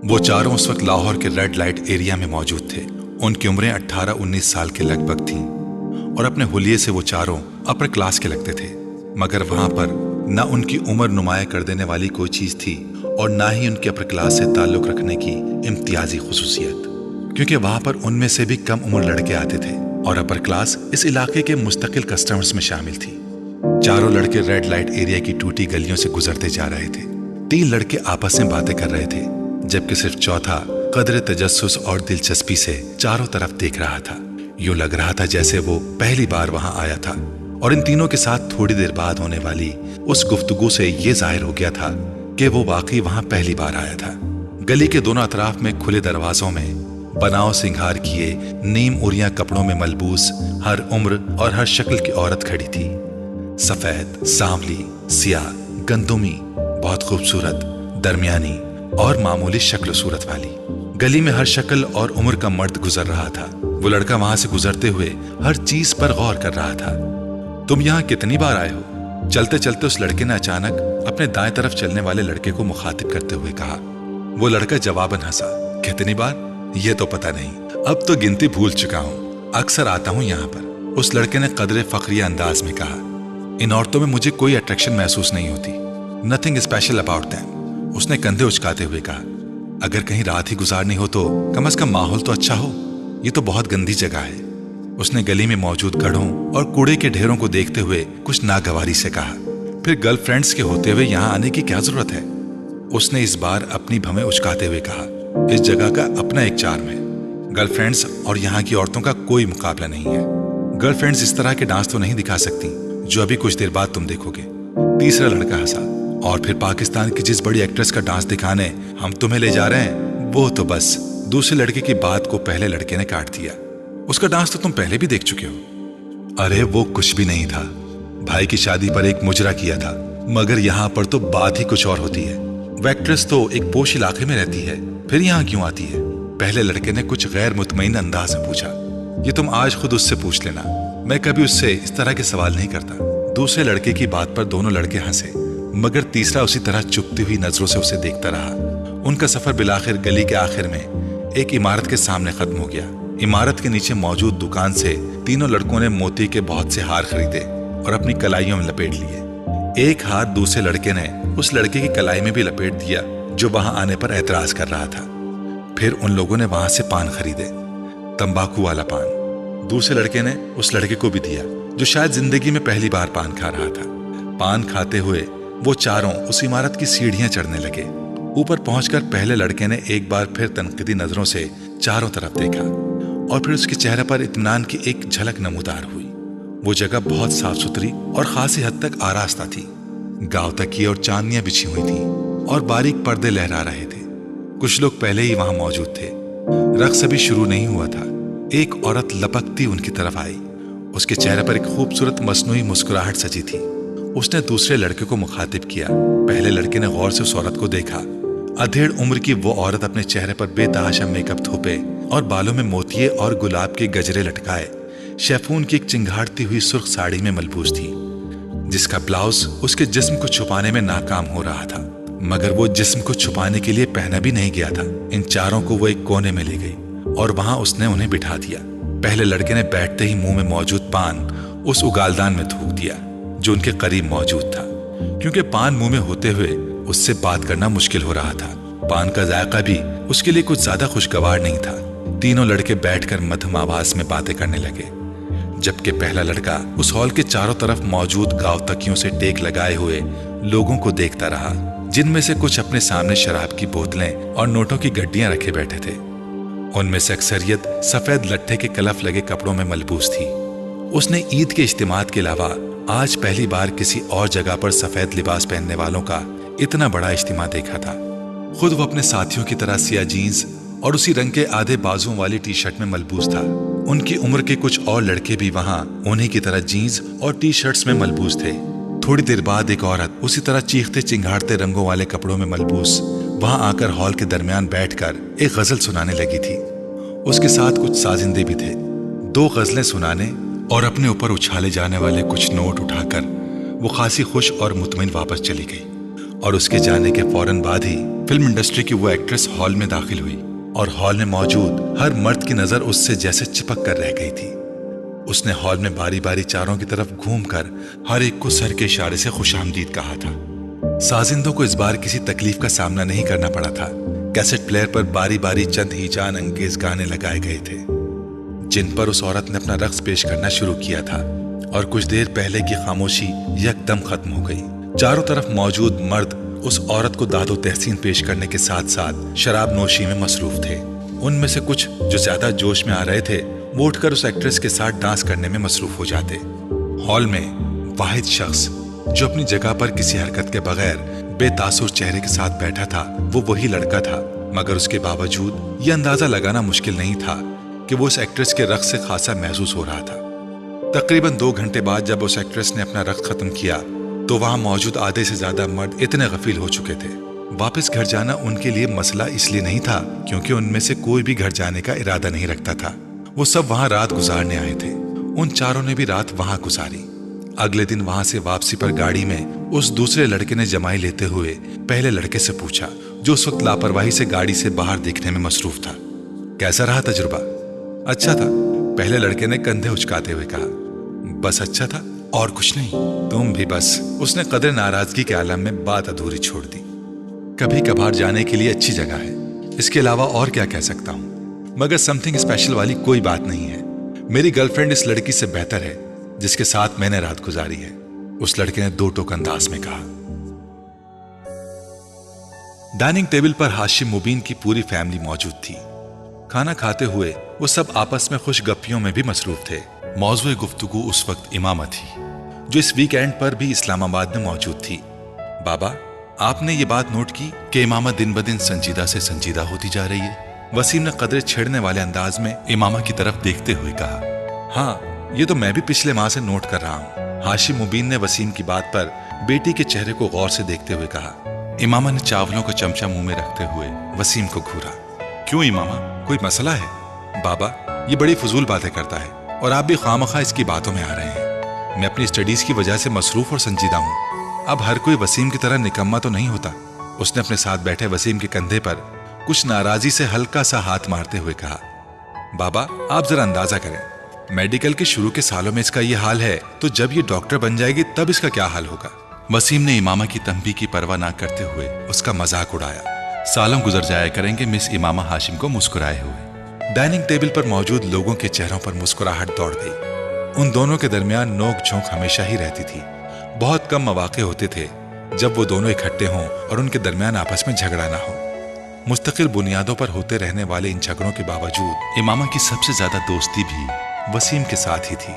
वो चारों उस वक्त लाहौर के रेड लाइट एरिया में मौजूद थे। उनकी उम्रें 18-19 साल के लगभग थीं और अपने हुलिये से वो चारों अपर क्लास के लगते थे, मगर वहां पर ना उनकी उम्र नुमाया कर देने वाली कोई चीज थी और ना ही उनके अपर क्लास से ताल्लुक रखने की इम्तियाजी खुसूसियत, क्योंकि वहां पर उनमें से भी कम उम्र लड़के आते थे और अपर क्लास इस इलाके के मुस्तकिल कस्टमर्स में शामिल थी। चारों लड़के रेड लाइट एरिया की टूटी गलियों से गुजरते जा रहे थे। 3 लड़के आपस में बातें कर रहे थे, जबकि सिर्फ चौथा कदर तजस्सुस और दिलचस्पी से चारों तरफ देख रहा था। यूं लग रहा था जैसे वो पहली बार वहां आया था और इन तीनों के साथ थोड़ी देर बाद होने वाली उस गुफ्तगू से ये जाहिर हो गया था कि वो वाकई वहां पहली बार आया था। गली के दोनों अतराफ में खुले दरवाजों में बनाव सिंगार किए नीम उरिया कपड़ों में मलबूस हर उम्र और हर शक्ल की औरत खड़ी थी। सफेद, सांवली, सियाह, गंदुमी, बहुत खूबसूरत, दरमियानी और मामूली शक्ल सूरत वाली। गली में हर शक्ल और उम्र का मर्द गुजर रहा था। वो लड़का वहां से गुजरते हुए हर चीज पर गौर कर रहा था। तुम यहाँ कितनी बार आए हो? चलते चलते उस लड़के ने अचानक अपने दाएं तरफ चलने वाले लड़के को मुखातिब करते हुए कहा। वो लड़का जवाबन हंसा। कितनी बार? ये तो पता नहीं, अब तो गिनती भूल चुका हूँ, अक्सर आता हूँ यहाँ पर। उस लड़के ने कदरे फखरिया अंदाज में कहा। इन औरतों में मुझे कोई अट्रैक्शन महसूस नहीं होती, नथिंग स्पेशल अबाउट दैम। उसने कंधे उचकाते हुए कहा। अगर कहीं रात ही गुजारनी हो तो कम से कम माहौल तो अच्छा हो, ये तो बहुत गंदी जगह है। उसने गली में मौजूद गढ़ों और कूड़े के ढेरों को देखते हुए कुछ नागवारी से कहा। फिर गर्लफ्रेंड्स के होते हुए यहाँ आने की क्या जरूरत है? उसने इस बार अपनी भवें उचकाते हुए कहा। इस जगह का अपना एक चार्म है। गर्लफ्रेंड्स और यहाँ की औरतों का कोई मुकाबला नहीं है। गर्लफ्रेंड्स इस तरह के डांस तो नहीं दिखा सकती जो अभी कुछ देर बाद तुम देखोगे। तीसरा लड़का हंसा। और फिर पाकिस्तान की जिस बड़ी एक्ट्रेस का डांस दिखाने हम तुम्हें ले जा रहे हैं, वो तो बस। दूसरे लड़के की बात को पहले लड़के ने काट दिया। उसका डांस तो तुम पहले भी देख चुके हो। अरे वो कुछ भी नहीं था, भाई की शादी पर एक मुजरा किया था, मगर यहाँ पर तो बात ही कुछ और होती है। वो एक्ट्रेस तो एक पोश इलाके में रहती है, फिर यहाँ क्यों आती है? पहले लड़के ने कुछ गैर मुतमईन अंदाज में पूछा। ये तुम आज खुद उससे पूछ लेना, मैं कभी उससे इस तरह के सवाल नहीं करता। दूसरे लड़के की बात पर दोनों लड़के हंसे, मगर तीसरा उसी तरह चुपती हुई नजरों से उसे देखता रहा। उनका सफर बिलाखिर गली के आखिर में एक इमारत के सामने खत्म हो गया। इमारत के नीचे मौजूद दुकान से तीनों लड़कों ने मोती के बहुत से हार खरीदे और अपनी कलाइयों में लपेट लिए। एक हार दूसरे लड़के ने उस लड़के की कलाई में भी लपेट दिया जो वहां आने पर एतराज कर रहा था। फिर उन लोगों ने वहां से पान खरीदे, तंबाकू वाला पान। दूसरे लड़के ने उस लड़के को भी दिया जो शायद जिंदगी में पहली बार पान खा रहा था। पान खाते हुए वो चारों उस इमारत की सीढ़ियां चढ़ने लगे। ऊपर पहुंचकर पहले लड़के ने एक बार फिर तनकीदी नजरों से चारों तरफ देखा और फिर उसके चेहरे पर इत्मीनान की एक झलक नमूदार हुई। वो जगह बहुत साफ सुथरी और खासी हद तक आरास्ता थी। गांव तकिए और चांदनियां बिछी हुई थी और बारीक पर्दे लहरा रहे थे। कुछ लोग पहले ही वहां मौजूद थे। रक्स अभी शुरू नहीं हुआ था। एक औरत लपकती उनकी तरफ आई। उसके चेहरे पर एक खूबसूरत मसनूई मुस्कुराहट सजी थी। उसने दूसरे लड़के को मुखातिब किया। पहले लड़के ने गौर से उस औरत को देखा। अधेड़ उम्र की वो औरत अपने चेहरे पर बेतहाशा मेकअप थोपे और बालों में मोतिये और गुलाब के गजरे लटकाए शेफून की एक चिंगाड़ती हुई सुर्ख साड़ी में मलबूस थी, जिसका ब्लाउज उसके जिस्म को छुपाने में नाकाम हो रहा था। मगर वो जिस्म को छुपाने के लिए पहना भी नहीं गया था। इन चारों को वो एक कोने में ले गई और वहां उसने उन्हें बिठा दिया। पहले लड़के ने बैठते ही मुंह में मौजूद पान उस उगालदान में थूक दिया जो उनके करीब मौजूद था, क्योंकि पान मुंह में होते हुए उससे बात करना मुश्किल हो रहा था। पान का जायका भी उसके लिए कुछ ज्यादा खुशगवार नहीं था। तीनों लड़के बैठकर मध्यम आवाज में बातें करने लगे, जबकि पहला लड़का उस हॉल के चारों तरफ मौजूद गांव तकियों से टेक लगाए हुए लोगों को देखता रहा, जिनमें से कुछ अपने सामने शराब की बोतलें और नोटों की गड्डियां रखे बैठे थे। उनमें से अक्सरियत सफेद लट्ठे के कलफ लगे कपड़ों में मलबूस थी। उसने ईद के इज्तिमात के अलावा आज पहली बार किसी और जगह पर सफेद लिबास पहनने वालों का इतना बड़ा इज्तिमा देखा था। खुद वो अपने साथियों की तरह सिया जीन्स और उसी रंग के आधे बाजुओं वाली टी शर्ट में मलबूस था। उनकी उम्र के कुछ और लड़के भी वहां उन्हीं की तरह जीन्स और टी शर्ट्स में मलबूस थे। थोड़ी देर बाद एक औरत उसी तरह चीखते चिंगाड़ते रंगों वाले कपड़ों में मलबूस वहां आकर हॉल के दरमियान बैठकर एक गजल सुनाने लगी थी। उसके साथ कुछ साजिंदे भी थे। 2 गजलें सुनाने और अपने ऊपर उछाले जाने वाले कुछ नोट उठाकर वो खासी खुश और मुतमईन वापस चली गई और उसके जाने के फौरन बाद ही फिल्म इंडस्ट्री की वो एक्ट्रेस हॉल में दाखिल हुई और हॉल में मौजूद हर मर्द की नजर उससे जैसे चिपक कर रह गई थी। उसने हॉल में बारी बारी चारों की तरफ घूमकर हर एक को सर के इशारे से खुशामदीद कहा था। साजिंदों को इस बार किसी तकलीफ का सामना नहीं करना पड़ा था। कैसेट प्लेयर पर बारी बारी चंद ही जान अंगेज गाने लगाए गए थे जिन पर उस औरत ने अपना रक्स पेश करना शुरू किया था और कुछ देर पहले की खामोशी यकदम खत्म हो गई। चारों तरफ मौजूद मर्द उस औरत को दादो तहसीन पेश करने के साथ साथ शराब नोशी में मसरूफ थे। उनमें से कुछ जो ज्यादा जोश में आ रहे थे वो उठकर उस एक्ट्रेस के साथ डांस करने में मसरूफ हो जाते। हॉल में वाहिद शख्स जो अपनी जगह पर किसी हरकत के बगैर बेतासुर चेहरे के साथ बैठा था वो वही लड़का था, मगर उसके बावजूद ये अंदाजा लगाना मुश्किल नहीं था कि वो उस एक्ट्रेस के रक्स से खासा महसूस हो रहा था। तकरीबन 2 घंटे बाद जब उस एक्ट्रेस ने अपना रक्स खत्म किया तो वहां मौजूद आधे से ज्यादा मर्द इतने गफील हो चुके थे। वापस घर जाना उनके लिए मसला इसलिए नहीं था क्योंकि उनमें से कोई भी घर जाने का इरादा नहीं रखता था। वो सब वहां रात गुजारने आए थे। उन चारों ने भी रात वहां गुजारी। अगले दिन वहां से वापसी पर गाड़ी में उस दूसरे लड़के ने जमाई लेते हुए पहले लड़के से पूछा जो उस वक्त लापरवाही से गाड़ी से बाहर देखने में मसरूफ था, कैसा रहा तजुर्बा? अच्छा था, पहले लड़के ने कंधे उचकाते हुए कहा। बस अच्छा था और कुछ नहीं? तुम भी बस। उसने कदर नाराजगी के आलम में बात अधूरी छोड़ दी। कभी कभार जाने के लिए अच्छी जगह है, इसके अलावा और क्या कह सकता हूं, मगर समथिंग स्पेशल वाली कोई बात नहीं है। मेरी गर्लफ्रेंड इस लड़की से बेहतर है जिसके साथ मैंने रात गुजारी है, उस लड़के ने 2 टोक अंदाज में कहा। डाइनिंग टेबल पर हाशिम मुबीन की पूरी फैमिली मौजूद थी। खाना खाते हुए वो सब आपस में खुश गप्पियों में भी मसरूफ थे। मौज़ूए गुफ्तगू उस वक्त इमामा थी जो इस वीकेंड पर भी इस्लामाबाद में मौजूद थी। बाबा, आपने ये बात नोट की कि इमामा दिन ब दिन संजीदा से संजीदा होती जा रही है? वसीम ने कदरे छेड़ने वाले अंदाज में इमामा की तरफ देखते हुए कहा। हाँ, ये तो मैं भी पिछले माह से नोट कर रहा हूँ। हाशिम मुबीन ने वसीम की बात पर बेटी के चेहरे को गौर से देखते हुए कहा। इमामा ने चावलों का चमचा मुंह में रखते हुए वसीम को घूरा। क्यों इमामा, कोई मसला है? बाबा, ये बड़ी फजूल बातें करता है और आप भी खामखा इसकी बातों में आ रहे हैं। मैं अपनी स्टडीज की वजह से मसरूफ और संजीदा हूँ। अब हर कोई वसीम की तरह निकम्मा तो नहीं होता। उसने अपने साथ बैठे वसीम के कंधे पर कुछ नाराजी से हल्का सा हाथ मारते हुए कहा। बाबा, आप जरा अंदाजा करें, मेडिकल के शुरू के सालों में इसका ये हाल है तो जब ये डॉक्टर बन जाएगी तब इसका क्या हाल होगा? वसीम ने इमामा की तंबीह की परवाह ना करते हुए उसका मजाक उड़ाया। सालों गुजर जाया करेंगे मिस इमामा हाशिम को मुस्कुराए हुए। डाइनिंग टेबल पर मौजूद लोगों के चेहरों पर मुस्कुराहट दौड़ गई। उन दोनों के दरमियान नोक झोंक हमेशा ही रहती थी। बहुत कम मौके होते थे जब वो दोनों इकट्ठे हों और उनके दरमियान आपस में झगड़ा ना हो। मुस्तकिल बुनियादों पर होते रहने वाले इन झगड़ों के बावजूद इमामा की सबसे ज्यादा दोस्ती भी वसीम के साथ ही थी।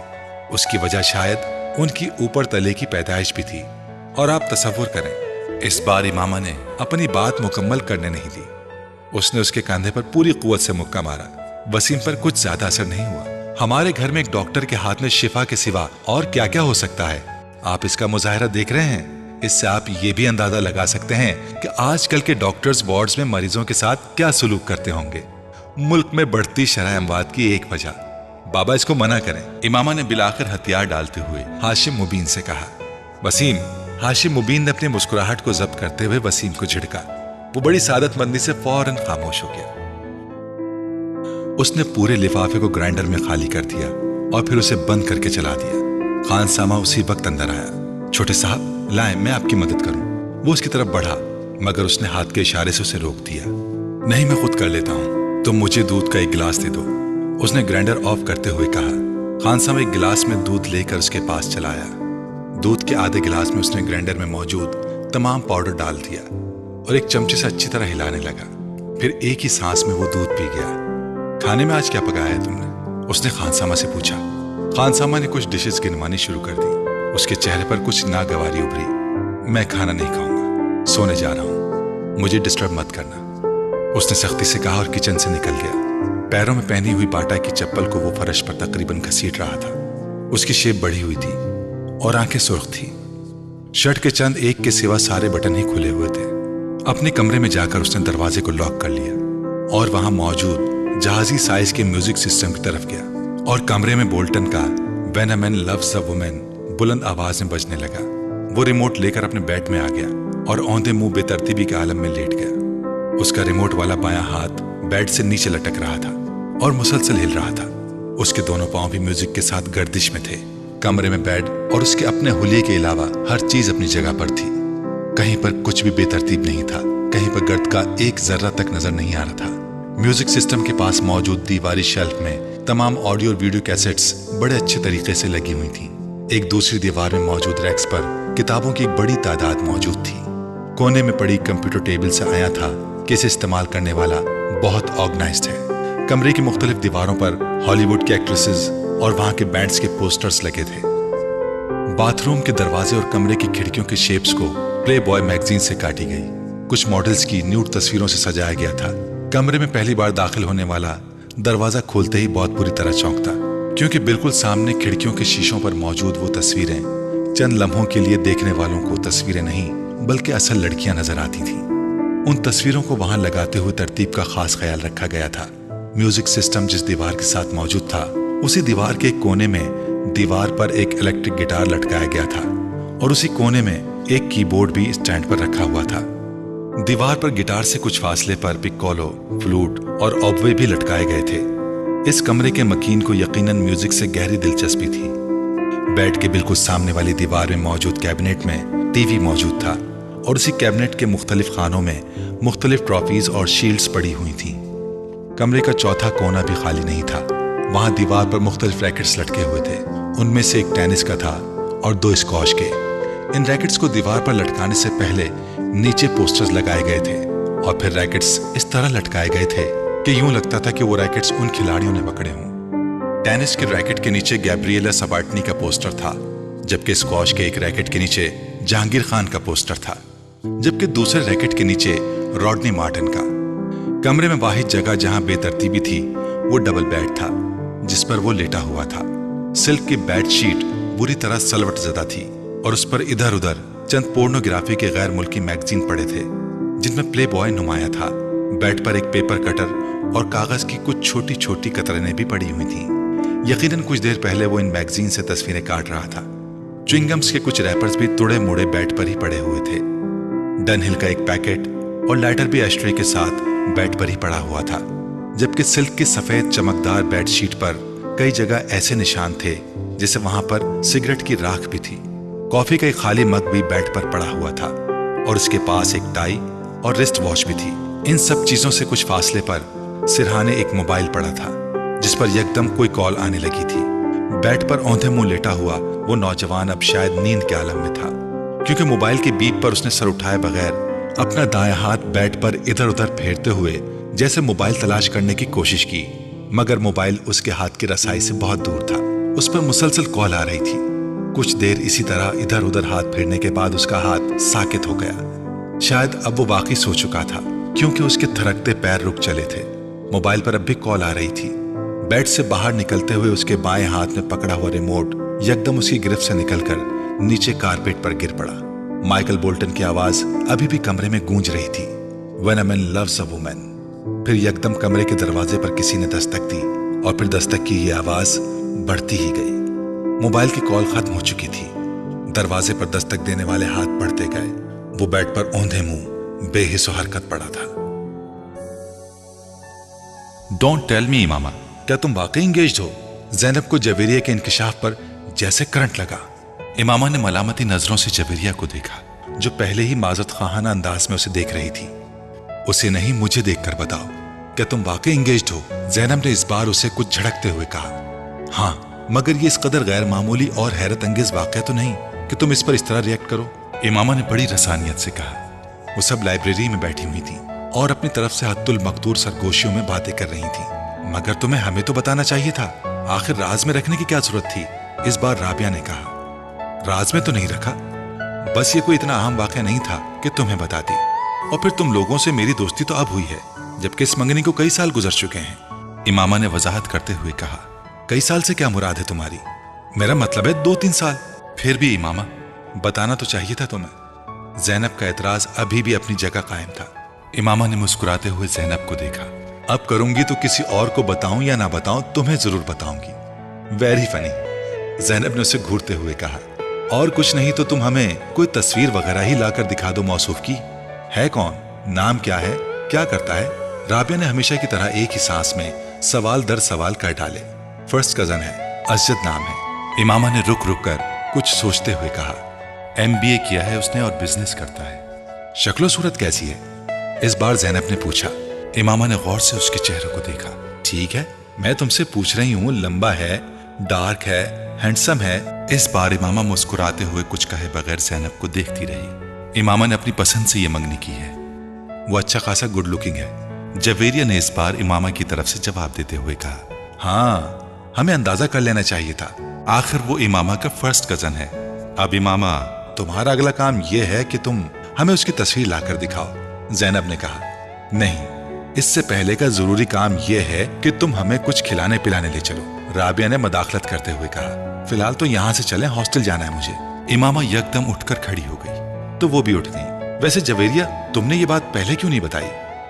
उसकी वजह शायद उनकी ऊपर तले की पैदाइश भी थी। और आप तसव्वुर करें, इस बार इमामा ने अपनी बात मुकम्मल करने नहीं दी। उसने उसके कंधे पर पूरी कुव्वत से मुक्का मारा। वसीम पर कुछ ज्यादा असर नहीं हुआ। हमारे घर में एक डॉक्टर के हाथ में शिफा के सिवा और क्या क्या हो सकता है? आप इसका मुजाहिरा देख रहे हैं। इससे आप ये भी अंदाजा लगा सकते हैं कि आजकल के डॉक्टर्स वार्ड्स में मरीजों के साथ क्या सलूक करते होंगे। मुल्क में बढ़ती शरह अमवात की एक वजह। बाबा, इसको मना करें। इमामा ने बिलाखिर हथियार डालते हुए हाशिम मुबीन से कहा। वसीम, हाशिम मुबीन ने अपनी मुस्कुराहट को जब्त करते हुए वसीम को झिड़का। वो बड़ी सादतमंदी से फौरन खामोश हो गया। उसने पूरे लिफाफे को ग्राइंडर में खाली कर दिया और फिर उसे बंद करके चला दिया। खानसामा उसी वक्त अंदर आया। छोटे साहब, लाएं, मैं आपकी मदद करूं। वो उसकी तरफ बढ़ा मगर उसने हाथ के इशारे से उसे रोक दिया। नहीं, मैं खुद कर लेता हूं, तुम मुझे दूध का एक गिलास दे दो, उसने ग्राइंडर ऑफ करते हुए कहा। खानसामा एक गिलास में दूध लेकर उसके पास चला आया। दूध के आधे गिलास में उसने ग्राइंडर में मौजूद तमाम पाउडर डाल दिया और एक चमचे से अच्छी तरह हिलाने लगा। फिर एक ही सांस में वो दूध पी गया। खाने में आज क्या पकाया है तुमने? उसने खानसामा से पूछा। खानसामा ने कुछ डिशेस गिनवानी शुरू कर दी। उसके चेहरे पर कुछ नागवारी उभरी। मैं खाना नहीं खाऊंगा, सोने जा रहा हूं, मुझे डिस्टर्ब मत करना, उसने सख्ती से कहा और किचन से निकल गया। पैरों में पहनी हुई बाटा की चप्पल को वो फर्श पर तकरीबन घसीट रहा था। उसकी शेप बढ़ी हुई थी और आंखें सुर्ख थी। शर्ट के चंद एक के सिवा सारे बटन ही खुले हुए थे। अपने कमरे में जाकर उसने दरवाजे को लॉक कर लिया और वहां मौजूद जहाजी साइज के म्यूजिक सिस्टम की तरफ गया और कमरे में बोल्टन का when a man loves a woman बुलंद आवाज में बजने लगा। वो रिमोट लेकर अपने बेड में आ गया और औंधे मुंह बेतरतीबी के आलम में लेट गया। उसका रिमोट वाला बायां हाथ बेड से नीचे लटक रहा था और मुसलसल हिल रहा था। उसके दोनों पांव भी म्यूजिक के साथ गर्दिश में थे। कमरे में बेड और उसके अपने हुलिये के अलावा हर चीज अपनी जगह पर थी। कहीं पर कुछ भी बेतरतीब नहीं था, कहीं पर गर्द का एक जर्रा तक नजर नहीं आ रहा था। म्यूजिक सिस्टम के पास मौजूद दीवारी शेल्फ में तमाम ऑडियो और वीडियो कैसेट्स बड़े अच्छे तरीके से लगी हुई थी। एक दूसरी दीवार में मौजूद रैक्स पर किताबों की एक बड़ी तादाद मौजूद थी। कोने में पड़ी कंप्यूटर टेबल से आया था कि इसे इस्तेमाल करने वाला बहुत ऑर्गेनाइज्ड है। कमरे की मुख्तलिफ दीवारों पर हॉलीवुड के एक्ट्रेसेस और वहां के बैंड्स के पोस्टर्स लगे थे। बाथरूम के दरवाजे और कमरे की खिड़कियों के शेप्स को प्ले बॉय मैगजीन से काटी गई। कुछ मॉडल्स की न्यूड तस्वीरों से सजाया गया था। कमरे में पहली बार दाखिल होने वाला दरवाजा खोलते ही बहुत बुरी तरह चौंकता, क्योंकि बिल्कुल सामने खिड़कियों के शीशों पर मौजूद वो तस्वीरें चंद लम्हों के लिए देखने वालों को तस्वीरें नहीं बल्कि असल लड़कियां नजर आती थीं। उन तस्वीरों को वहां लगाते हुए तरतीब का खास ख्याल रखा गया था। म्यूजिक सिस्टम जिस दीवार के साथ मौजूद था, उसी दीवार के एक कोने में दीवार पर एक इलेक्ट्रिक गिटार लटकाया गया था और उसी कोने में एक कीबोर्ड भी स्टैंड पर रखा हुआ था। दीवार पर गिटार से कुछ फासले पर पिक्कोलो, फ्लूट और ऑबवे भी लटकाए गए थे। इस कमरे के मकीन को यकीनन म्यूजिक से गहरी दिलचस्पी थी। बेड के बिल्कुल सामने वाली दीवार में मौजूद कैबिनेट में टीवी मौजूद था और उसी कैबिनेट के मुख्तलिफ खानों में मुख्तलिफ ट्रॉफीज और शील्ड्स पड़ी हुई थीं। कमरे का चौथा कोना भी खाली नहीं था। वहां दीवार पर मुख्तलिफ रैकेट्स लटके हुए थे। उनमें से एक टेनिस का था और 2 स्क्वॉश के। इन रैकेट्स को दीवार पर लटकाने से पहले नीचे पोस्टर्स लगाए गए थे और फिर रैकेट्स इस तरह लटकाए गए थे कि यूं लगता था कि वो रैकेट्स उन खिलाड़ियों ने पकड़े हों। टेनिस के रैकेट के नीचे गैब्रिएला सबाटनी का पोस्टर था, जबकि स्क्वॉश के एक रैकेट के नीचे जहांगीर खान का पोस्टर था, जबकि दूसरे रैकेट के नीचे रॉडनी मार्टिन का। कमरे में वाहिद जगह जहां बेतरतीबी थी वो डबल बेड था जिस पर वो लेटा हुआ था। सिल्क की बेड शीट बुरी तरह सलवट ज़दा थी और उस पर इधर उधर चंद पोर्नोग्राफी के गैर मुल्की मैगजीन पड़े थे जिनमें प्ले बॉय नुमाया था। बेड पर एक पेपर कटर और कागज की कुछ छोटी छोटी कतरनें भी पड़ी हुई थीं। यकीनन कुछ देर पहले वो इन मैगजीन से तस्वीरें काट रहा था। च्युइंगम्स के कुछ रैपर्स भी तुड़े मुड़े बेड पर ही पड़े हुए थे। डनहिल का एक पैकेट और लाइटर भी एस्ट्रे के साथ बेड पर ही पड़ा हुआ था, जबकि सिल्क की सफेद चमकदार बेडशीट पर कई जगह ऐसे निशान थे जैसे वहां पर सिगरेट की राख भी थी। कॉफी का एक खाली मग भी बेड पर पड़ा हुआ था और उसके पास एक टाई और रिस्ट वॉच भी थी। इन सब चीजों से कुछ फासले पर सिरहाने एक मोबाइल पड़ा था जिस पर यकदम कोई कॉल आने लगी थी। बेड पर औंधे मुंह लेटा हुआ वो नौजवान अब शायद नींद के आलम में था, क्योंकि मोबाइल के बीप पर उसने सर उठाए बगैर अपना दायां हाथ बेड पर इधर उधर फेरते हुए जैसे मोबाइल तलाश करने की कोशिश की, मगर मोबाइल उसके हाथ की रसाई से बहुत दूर था। उस पर मुसलसल कॉल आ रही थी। कुछ देर इसी तरह इधर उधर हाथ फेरने के बाद उसका हाथ साकित हो गया। शायद अब वो वाकई सो चुका था, क्योंकि उसके थरकते पैर रुक चले थे। मोबाइल पर अब भी कॉल आ रही थी। बेड से बाहर निकलते हुए उसके बाएं हाथ में पकड़ा हुआ रिमोट यकदम उसकी गिरफ्त से निकलकर नीचे कारपेट पर गिर पड़ा। माइकल बोल्टन की आवाज अभी भी कमरे में गूंज रही थी, When a man loves a woman। फिर यकदम कमरे के दरवाजे पर किसी ने दस्तक दी और फिर दस्तक की ये आवाज बढ़ती ही गई। मोबाइल की कॉल खत्म हो चुकी थी। दरवाजे पर दस्तक देने वाले हाथ बढ़ते गए। वो बेड पर औंधे मुंह बेहिस्सो हरकत पड़ा था। डोंट टेल मी इमामा, क्या तुम वाकई इंगेज्ड हो? ज़ैनब को जवेरिया के इंकिशाफ पर जैसे करंट लगा। इमामा ने मलामती नजरों से जवेरिया को देखा, जो पहले ही माजरत खाना अंदाज में उसे देख रही थी। उसे नहीं, मुझे देखकर बताओ, क्या तुम वाकई इंगेज्ड हो? ज़ैनब ने इस बार उसे कुछ झड़कते हुए कहा। हाँ, मगर ये इस कदर गैर मामूली और हैरत अंगेज वाक़या तो नहीं कि तुम इस पर इस तरह रिएक्ट करो। इमामा ने बड़ी रसानियत से कहा। वो सब लाइब्रेरी में बैठी हुई थी और अपनी तरफ से हद्दुल मकदूर सरगोशियों में बातें कर रही थी। मगर तुम्हें हमें तो बताना चाहिए था, आखिर राज में रखने की क्या जरूरत थी? इस बार राबिया ने कहा। राज में तो नहीं रखा, बस ये कोई इतना अहम वाक़या नहीं था कि तुम्हें बता दी। और फिर तुम लोगों से मेरी दोस्ती तो अब हुई है, जबकि इस मंगनी को कई साल गुजर चुके हैं। इमामा ने वजाहत करते हुए कहा। कई साल से क्या मुराद है तुम्हारी? मेरा मतलब है 2-3 साल। फिर भी इमामा, बताना तो चाहिए था तुम्हें। ज़ैनब का एतराज अभी भी अपनी जगह कायम था। इमामा ने मुस्कुराते हुए ज़ैनब को देखा। अब करूंगी तो किसी और को बताऊं या ना बताऊं, तुम्हें जरूर बताऊंगी। वेरी फनी, ज़ैनब ने उसे घूरते हुए कहा। और कुछ नहीं तो तुम हमें कोई तस्वीर वगैरह ही लाकर दिखा दो मौसूफ की। है कौन, नाम क्या है, क्या करता है? राबिया ने हमेशा की तरह एक ही सांस में सवाल दर सवाल कर डाले। फर्स्ट कजन है, असजद नाम है। इमामा ने रुक रुक कर कुछ सोचते हुए कहा। MBA किया है उसने और बिजनेस करता है। शक्लो सूरत कैसी है? इस बार ज़ैनब ने पूछा। इमामा ने गौर से उसके चेहरे को देखा। ठीक है, मैं तुमसे पूछ रही हूँ, लंबा है, डार्क है, हैंडसम है? इस बार इमामा मुस्कुराते हुए कुछ कहे बगैर ज़ैनब को देखती रही। इमामा ने अपनी पसंद से ये मंगनी की है, वो अच्छा खासा गुड लुकिंग है। जवेरिया ने इस बार इमामा की तरफ से जवाब देते हुए कहा। हाँ, हमें अंदाजा कर लेना चाहिए था, आखिर वो इमामा का फर्स्ट कजन है। अब इमामा, तुम्हारा अगला काम यह है कि तुम हमें उसकी तस्वीर लाकर दिखाओ। ज़ैनब ने कहा। नहीं, इससे पहले का जरूरी काम यह है कि तुम हमें कुछ खिलाने पिलाने ले चलो, राबिया ने मदाखलत करते हुए कहा। फिलहाल तो यहाँ से चलें, हॉस्टल जाना है मुझे। इमामा यकदम उठकर खड़ी हो गई तो वो भी उठ गई। वैसे जवेरिया, तुमने ये बात पहले क्यों नहीं बताई?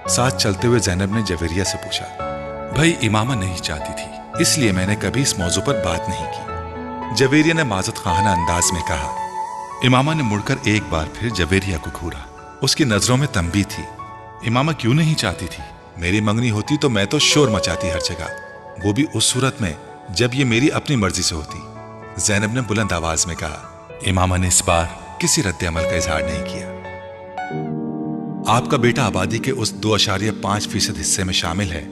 साथ चलते हुए ज़ैनब ने जवेरिया से पूछा। भाई, इमामा नहीं चाहती थी, इसलिए मैंने कभी इस मौजू पर बात नहीं की, जवेरिया ने माजत खाना अंदाज में कहा। इमामा ने मुड़कर एक बार फिर जवेरिया को घूरा। उसकी नजरों में तंबी थी। इमामा क्यों नहीं चाहती थी? मेरी मंगनी होती तो मैं तो शोर मचाती हर जगह, वो भी उस सूरत में जब ये मेरी अपनी मर्जी से होती, ज़ैनब ने बुलंद आवाज में कहा। इमामा ने इस बार किसी रद्द-ए-अमल का इजहार नहीं किया। आपका बेटा आबादी के उस 2.5% हिस्से में शामिल है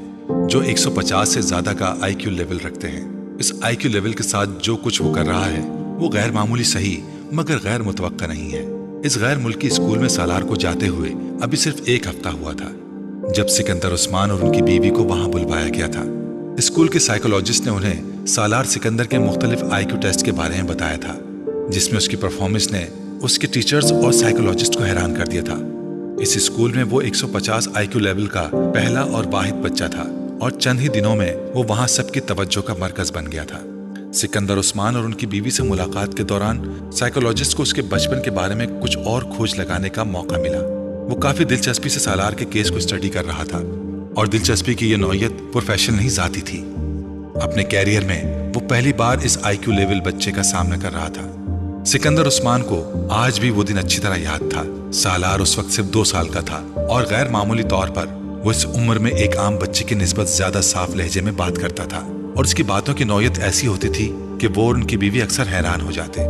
जो 150 से ज्यादा का IQ लेवल रखते हैं। इस IQ लेवल के साथ जो कुछ वो कर रहा है वो गैर मामूली सही मगर गैर मुतवक्का नहीं है। इस गैर मुल्की स्कूल में सालार को जाते हुए अभी सिर्फ 1 हफ्ता हुआ था जब सिकंदर उस्मान और उनकी बीवी को वहां बुलवाया गया था। स्कूल के साइकोलॉजिस्ट ने उन्हें सालार सिकंदर के मुख्तलिफ IQ टेस्ट के बारे में बताया था, जिसमें उसकी परफॉर्मेंस ने उसके टीचर्स और साइकोलॉजिस्ट को हैरान कर दिया था। इस स्कूल में वो 150 IQ लेवल का पहला और वाहिद बच्चा था और चंद ही दिनों में वो वहां सबकी तवज्जो का मरकज बन गया था। सिकंदर उस्मान और उनकी बीवी से मुलाकात के दौरान साइकोलॉजिस्ट को उसके बचपन के बारे में कुछ और खोज लगाने का मौका मिला। वो काफी दिलचस्पी से सालार के केस को स्टडी कर रहा था और दिलचस्पी की ये नौयत प्रोफेशनल नहीं जाती थी। अपने कैरियर में वो पहली बार इस IQ लेवल बच्चे का सामना कर रहा था। सिकंदर उस्मान को आज भी वो दिन अच्छी तरह याद था। सालार उस वक्त सिर्फ 2 साल का था और गैर मामूली तौर पर वो इस उम्र में एक आम बच्चे की निस्बत ज्यादा साफ लहजे में बात करता था और उसकी बातों की नौयत ऐसी होती थी कि वो और उनकी बीवी अक्सर हैरान हो जाते।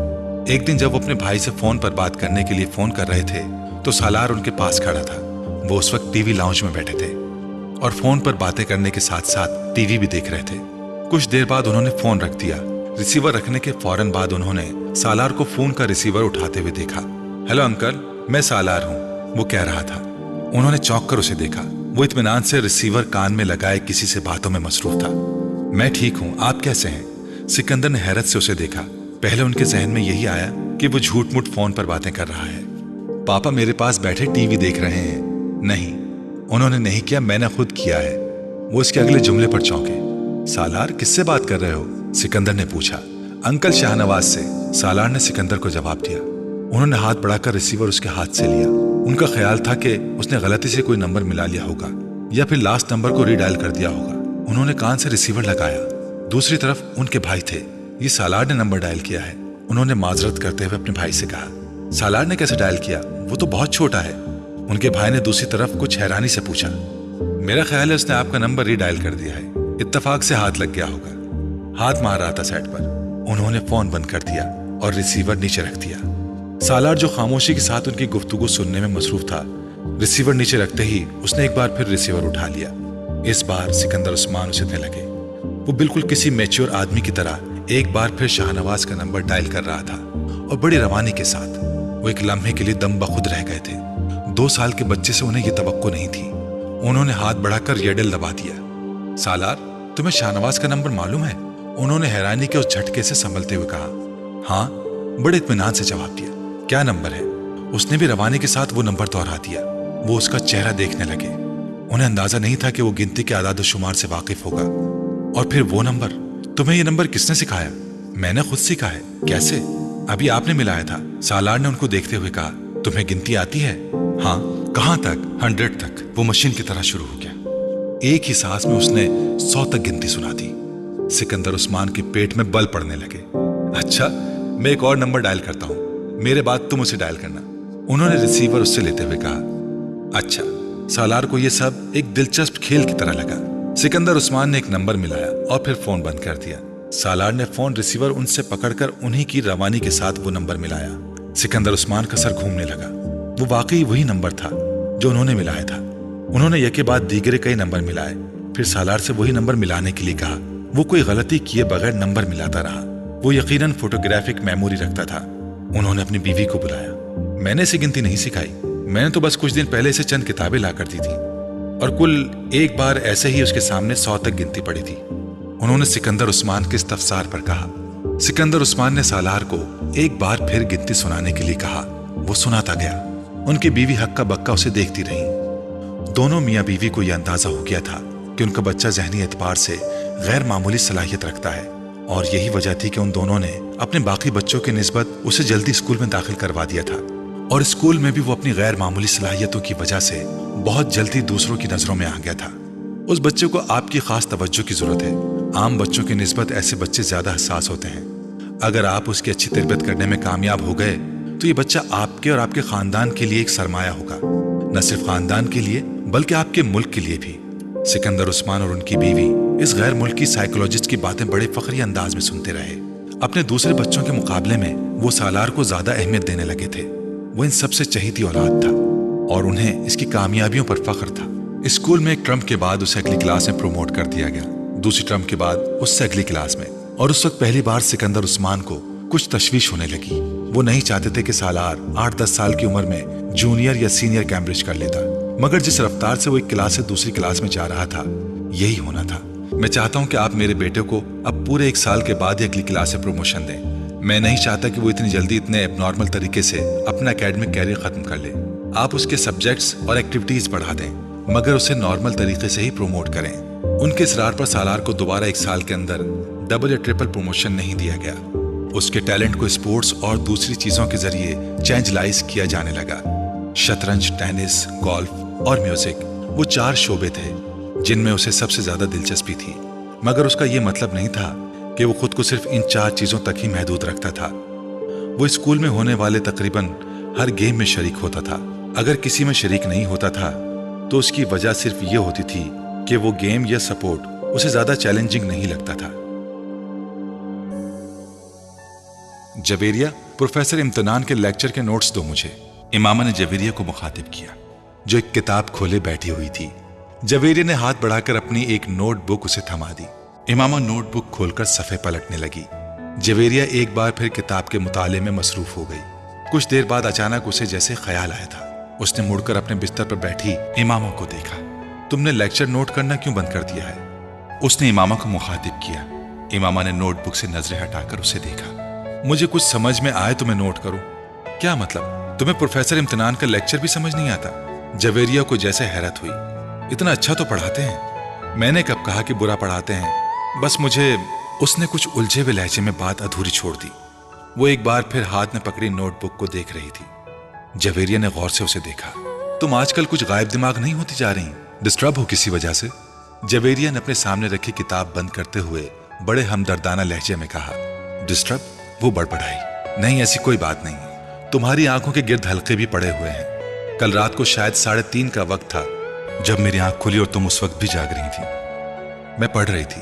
एक दिन जब वो अपने भाई से फोन पर बात करने के लिए फोन कर रहे थे तो सालार उनके पास खड़ा था। वो उस वक्त टीवी लाउंज में बैठे थे और फोन पर बातें करने के साथ साथ टीवी भी देख रहे थे। कुछ देर बाद उन्होंने फोन रख दिया। रिसीवर रखने के फौरन बाद उन्होंने सालार को फोन का रिसीवर उठाते हुए देखा। हेलो अंकल, मैं सालार हूँ, वो कह रहा था। उन्होंने चौंक कर उसे देखा। वो इत्मीनान से रिसीवर कान में लगाए किसी से बातों में मसरूफ था। मैं ठीक हूँ, आप कैसे हैं? सिकंदर ने हैरत से उसे देखा। पहले उनके जहन में यही आया कि वो झूठ मूठ फोन पर बातें कर रहा है। पापा मेरे पास बैठे टीवी देख रहे हैं। नहीं, उन्होंने नहीं किया, मैंने खुद किया है। वो इसके अगले जुमले पर चौंके। सालार, किससे बात कर रहे हो? सिकंदर ने पूछा। अंकल शाहनवाज से, सालार ने सिकंदर को जवाब दिया। उन्होंने हाथ बढ़ाकर रिसीवर उसके हाथ से लिया। उनका ख्याल था कि उसने गलती से कोई नंबर मिला लिया होगा या फिर लास्ट नंबर को रीडायल कर दिया होगा। उन्होंने कान से रिसीवर लगाया। दूसरी तरफ उनके भाई थे। ये सालार ने नंबर डायल किया है, उन्होंने माजरत करते हुए अपने भाई से कहा। सालार ने कैसे डायल किया? वो तो बहुत छोटा है। उनके भाई ने दूसरी तरफ कुछ हैरानी से पूछा। मेरा ख्याल है उसने आपका नंबर रीडायल कर दिया है, इत्तेफाक से हाथ लग गया होगा। हाथ मार रहा था सेट पर। उन्होंने फोन बंद कर दिया और रिसीवर नीचे रख दिया। सालार जो खामोशी के साथ उनकी गुफ्तगू सुनने में मसरूफ था, रिसीवर नीचे रखते ही उसने एक बार फिर रिसीवर उठा लिया। इस बार सिकंदर उस्मान उसे देने लगे। वो बिल्कुल किसी मैच्योर आदमी की तरह एक बार फिर शाहनवाज का नंबर डायल कर रहा था और बड़ी रवानी के साथ। वो एक लम्हे के लिए दम बखुद रह गए थे। 2 साल के बच्चे से उन्हें यह तवक्को नहीं थी। उन्होंने हाथ बढ़ाकर येडल दबा दिया। सालार, तुम्हें शाहनवाज का नंबर मालूम है? उन्होंने हैरानी के उस झटके से संभलते हुए कहा। हाँ, बड़े इत्मीनान से जवाब दिया। क्या नंबर है? उसने भी रवानी के साथ वो नंबर दोहरा दिया। वो उसका चेहरा देखने लगे। उन्हें अंदाजा नहीं था कि वो गिनती के आदाद शुमार से वाकिफ होगा। और फिर वो नंबर, तुम्हें ये नंबर किसने सिखाया? मैंने खुद सीखा है। कैसे? अभी आपने मिलाया था। सालार ने उनको देखते हुए कहा। तुम्हें गिनती आती है? हाँ। कहाँ तक? 100 तक। वो मशीन की तरह शुरू हो गया। एक ही सांस में उसने 100 तक गिनती सुना दी। सिकंदर उस्मान के पेट में बल पड़ने लगे। अच्छा, मैं एक और नंबर डायल करता हूँ, मेरे बाद तुम उसे डायल करना, उन्होंने रिसीवर उससे लेते हुए कहा। अच्छा। सालार को यह सब एक दिलचस्प खेल की तरह लगा। सिकंदर उस्मान ने एक नंबर मिलाया और फिर फोन बंद कर दिया। सालार ने फोन रिसीवर उनसे पकड़कर उन्हीं की रवानी के साथ वो नंबर मिलाया। सिकंदर उस्मान का सर घूमने लगा। वो वाकई वही नंबर था जो उन्होंने मिलाया था। उन्होंने यके बाद दीगरे कई नंबर मिलाए, फिर सालार से वही नंबर मिलाने के लिए कहा। वो कोई गलती किए बगैर नंबर मिलाता रहा। वो यकीनन फोटोग्राफिक मेमोरी रखता था। उन्होंने अपनी बीवी को बुलाया। मैंने इसे गिनती नहीं सिखाई, मैंने तो बस कुछ दिन पहले से चंद किताबें ला कर दी थी और कुल एक बार ऐसे ही उसके सामने 100 तक गिनती पड़ी थी, उन्होंने सिकंदर उस्मान के इस्तफसार पर कहा। सिकंदर उस्मान ने सालार को एक बार फिर गिनती सुनाने के लिए कहा। वो सुनाता गया। उनकी बीवी हक्का बक्का उसे देखती रही। दोनों मियाँ बीवी को यह अंदाजा हो गया था कि उनका बच्चा ज़हनी एतबार से गैर मामूली सलाहियत रखता है और यही वजह थी कि उन दोनों ने अपने बाकी बच्चों के निस्बत उसे जल्दी स्कूल में दाखिल करवा दिया था और स्कूल में भी वो अपनी गैर मामूली सलाहियतों की वजह से बहुत जल्दी दूसरों की नजरों में आ गया था। उस बच्चे को आपकी खास तवज्जो की जरूरत है। आम बच्चों की निस्बत ऐसे बच्चे ज्यादा हसास होते हैं। अगर आप उसकी अच्छी तरबियत करने में कामयाब हो गए तो ये बच्चा आपके और आपके खानदान के लिए एक सरमाया होगा, न सिर्फ खानदान के लिए बल्कि आपके मुल्क के लिए भी। सिकंदर उस्मान और उनकी बीवी इस गैर मुल्की साइकोलॉजिस्ट की बातें बड़े फखरी अंदाज में सुनते रहे। अपने दूसरे बच्चों के मुकाबले में वो सालार को ज्यादा अहमियत देने लगे थे। वो इन सबसे चहेती औलाद था और उन्हें इसकी कामयाबियों पर फख्र था। स्कूल में एक टर्म के बाद उसे अगली क्लास में प्रमोट कर दिया गया, दूसरी टर्म के बाद उससे अगली क्लास में, और उस वक्त पहली बार सिकंदर उस्मान को कुछ तशवीश होने लगी। वो नहीं चाहते थे कि सालार 8-10 साल की उम्र में जूनियर या सीनियर कैम्ब्रिज कर लेता, मगर जिस रफ्तार से वो एक क्लास से दूसरी क्लास में जा रहा था यही होना था। मैं चाहता हूं कि आप मेरे बेटे को अब पूरे 1 साल के बाद ही अगली क्लास से प्रमोशन दें। मैं नहीं चाहता कि वो इतनी जल्दी इतने एबनॉर्मल तरीके से अपना एकेडमिक कैरियर खत्म कर ले। आप उसके सब्जेक्ट्स और एक्टिविटीज बढ़ा दें, मगर उसे नॉर्मल तरीके से ही प्रमोट करें। उनके इसरार पर सालार को दोबारा 1 साल के अंदर डबल या ट्रिपल प्रमोशन नहीं दिया गया। उसके टैलेंट को स्पोर्ट्स और दूसरी चीजों के जरिए चेंजलाइज किया जाने लगा। शतरंज, टेनिस, गोल्फ और म्यूजिक, वो 4 शोबे थे जिनमें उसे सबसे ज्यादा दिलचस्पी थी, मगर उसका यह मतलब नहीं था कि वो खुद को सिर्फ इन 4 चीजों तक ही महदूद रखता था। वो स्कूल में होने वाले तकरीबन हर गेम में शरीक होता था। अगर किसी में शरीक नहीं होता था तो उसकी वजह सिर्फ ये होती थी कि वो गेम या सपोर्ट उसे ज्यादा चैलेंजिंग नहीं लगता था। जवेरिया, प्रोफेसर इम्तिनान के लेक्चर के नोट्स दो मुझे, इमामा ने जवेरिया को मुखातिब किया जो एक किताब खोले बैठी हुई थी। जवेरिया ने हाथ बढ़ाकर अपनी एक नोटबुक उसे थमा दी। इमामा नोटबुक खोलकर सफ़े पलटने लगी। जवेरिया एक बार फिर किताब के मुताले में मसरूफ हो गई। कुछ देर बाद अचानक उसे जैसे ख्याल आया था। उसने मुड़कर अपने बिस्तर पर बैठी इमामा को देखा। तुमने लेक्चर नोट करना क्यों बंद कर दिया है? उसने इमामा को मुखातिब किया। इमामा ने नोटबुक से नजरें हटाकर उसे देखा। मुझे कुछ समझ में आए तो मैं नोट करूं। क्या मतलब, तुम्हें प्रोफेसर इम्तिनान का लेक्चर भी समझ नहीं आता? जवेरिया को जैसे हैरत हुई। इतना अच्छा तो पढ़ाते हैं, मैंने कब कहा कि बुरा पढ़ाते हैं, बस मुझे। उसने कुछ उलझे हुए लहजे में बात अधूरी छोड़ दी। वो एक बार फिर हाथ में पकड़ी नोटबुक को देख रही थी। जवेरिया ने गौर से उसे देखा। तुम आजकल कुछ गायब दिमाग नहीं होती जा रही, डिस्टर्ब हो किसी वजह से? जवेरिया ने अपने सामने रखी किताब बंद करते हुए बड़े हमदर्दाना लहजे में कहा। डिस्टर्ब? वो बड़बड़ाई। नहीं, ऐसी कोई बात नहीं। तुम्हारी आंखों के गिर्द हल्के भी पड़े हुए हैं। कल रात को शायद 3:30 का वक्त था जब मेरी आंख खुली और तुम उस वक्त भी जाग रही थी। मैं पढ़ रही थी,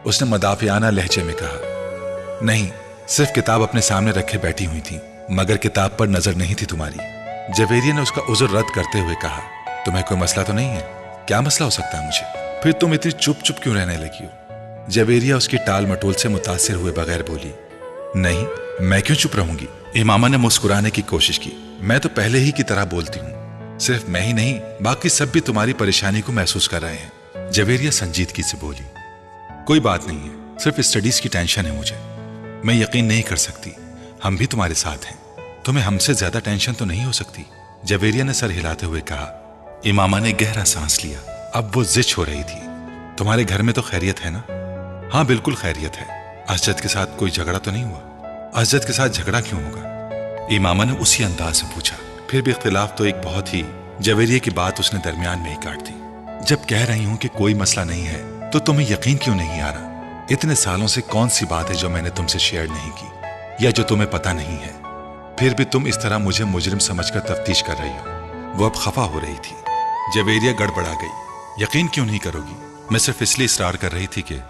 उसने मदाफियाना लहजे में कहा। नहीं, सिर्फ किताब अपने सामने रखे बैठी हुई थी, मगर किताब पर नजर नहीं थी तुम्हारी। जवेरिया ने उसका उज़्र रद्द करते हुए कहा। तुम्हें कोई मसला तो नहीं है? क्या मसला हो सकता है मुझे? फिर तुम इतनी चुप चुप क्यों रहने लगी हो? जवेरिया उसकी टाल मटोल से मुतासिर हुए बगैर बोली। नहीं, मैं क्यों चुप रहूंगी? इमामा ने मुस्कुराने की कोशिश की। मैं तो पहले ही की तरह बोलती हूँ। सिर्फ मैं ही नहीं, बाकी सब भी तुम्हारी परेशानी को महसूस कर रहे हैं। जवेरिया संजीदगी से बोली। कोई बात नहीं है, सिर्फ स्टडीज की टेंशन है मुझे। मैं यकीन नहीं कर सकती, हम भी तुम्हारे साथ हैं। तुम्हें हमसे ज्यादा टेंशन तो नहीं हो सकती? जवेरिया ने सर हिलाते हुए कहा। इमामा ने गहरा सांस लिया। अब वो जिच हो रही थी। तुम्हारे घर में तो खैरियत है ना? हाँ, बिल्कुल खैरियत है। असजद के साथ कोई झगड़ा तो नहीं हुआ? असजद के साथ झगड़ा क्यों होगा? इमामा ने उसी अंदाज से पूछा। फिर भी इख्तिलाफ तो एक बहुत ही। जवेरिया की बात उसने दरमियान में ही काट दी। जब कह रही हूं कि कोई मसला नहीं है तो तुम्हें यकीन क्यों नहीं आ रहा? इतने सालों से कौन सी बात है जो मैंने तुमसे शेयर नहीं की? या जो तुम्हें पता नहीं है, फिर भी तुम इस तरह मुझे मुजरिम समझकर तफ्तीश कर रही हो। वो अब खफा हो रही थी। जवेरिया गड़बड़ा गई। यकीन क्यों नहीं करोगी, मैं सिर्फ इसलिए इसरार कर रही थी कि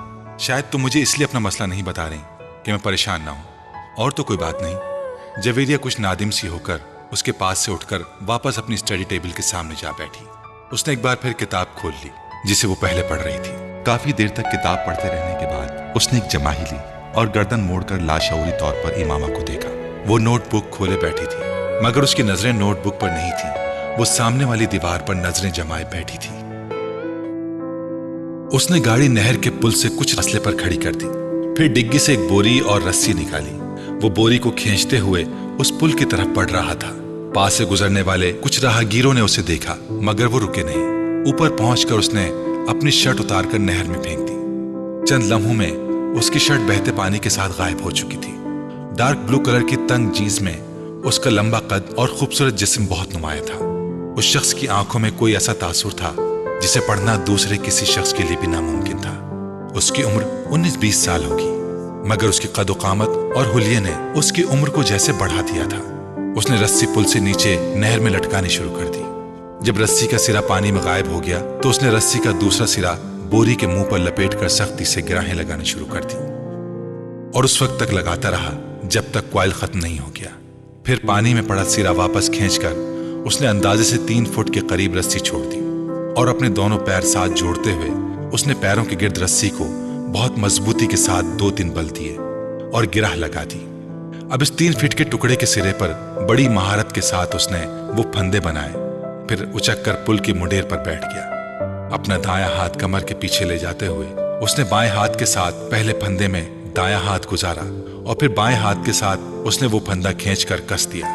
शायद तुम मुझे इसलिए अपना मसला नहीं बता रही कि मैं परेशान ना हूं, और तो कोई बात नहीं। जवेरिया कुछ नादिम सी होकर उसके पास से उठकर वापस अपनी स्टडी टेबल के सामने जा बैठी। उसने एक बार फिर किताब खोल ली जिसे वो पहले पढ़ रही थी। काफी देर तक किताब पढ़ते रहने के बाद उसने एक जमाही ली और गर्दन मोड़कर लाशऊरी तौर पर इमामा को देखा। वो नोटबुक खोले बैठी थी, मगर उसकी नजरें नोटबुक पर नहीं थी। वो सामने वाली दीवार पर नजरें जमाए बैठी थी। उसने गाड़ी नहर के पुल से कुछ फासले पर खड़ी कर दी, फिर डिग्गी से एक बोरी और रस्सी निकाली। वो बोरी को खींचते हुए उस पुल की तरफ बढ़ रहा था। पास से गुजरने वाले कुछ राहगीरों ने उसे देखा, मगर वो रुके नहीं। ऊपर पहुंचकर उसने अपनी शर्ट उतारकर नहर में फेंक दी। चंद लम्हों में उसकी शर्ट बहते पानी के साथ गायब हो चुकी थी। डार्क ब्लू कलर की तंग जीन्स में उसका लंबा कद और खूबसूरत जिस्म बहुत नुमाया था। उस शख्स की आंखों में कोई ऐसा तासुर था जिसे पढ़ना दूसरे किसी शख्स के लिए भी नामुमकिन था। उसकी उम्र 19-20 साल होगी, मगर उसकी कद कामत और हुलिये ने उसकी उम्र को जैसे बढ़ा दिया था। उसने रस्सी पुल से नीचे नहर में लटकानी शुरू कर दी। जब रस्सी का सिरा पानी में गायब हो गया तो उसने रस्सी का दूसरा सिरा बोरी के मुंह पर लपेटकर सख्ती से गिराहें लगानी शुरू कर दी, और उस वक्त तक लगाता रहा जब तक कॉइल खत्म नहीं हो गया। फिर पानी में पड़ा सिरा वापस खींचकर उसने अंदाजे से 3 फुट के करीब रस्सी छोड़ दी, और अपने दोनों पैर साथ जोड़ते हुए उसने पैरों के गिर्द रस्सी को बहुत मजबूती के साथ 2-3 बल दिए और गिराह लगा दी। अब इस 3 फीट के टुकड़े के सिरे पर बड़ी महारत के साथ उसने वो फंदे बनाए। फिर उचक कर पुल की मुंडेर पर बैठ गया। अपना दायां हाथ कमर के पीछे ले जाते हुए उसने बाएं हाथ के साथ पहले फंदे में दायां हाथ गुजारा, और फिर बाएं हाथ के साथ उसने वो फंदा खींचकर कस दिया।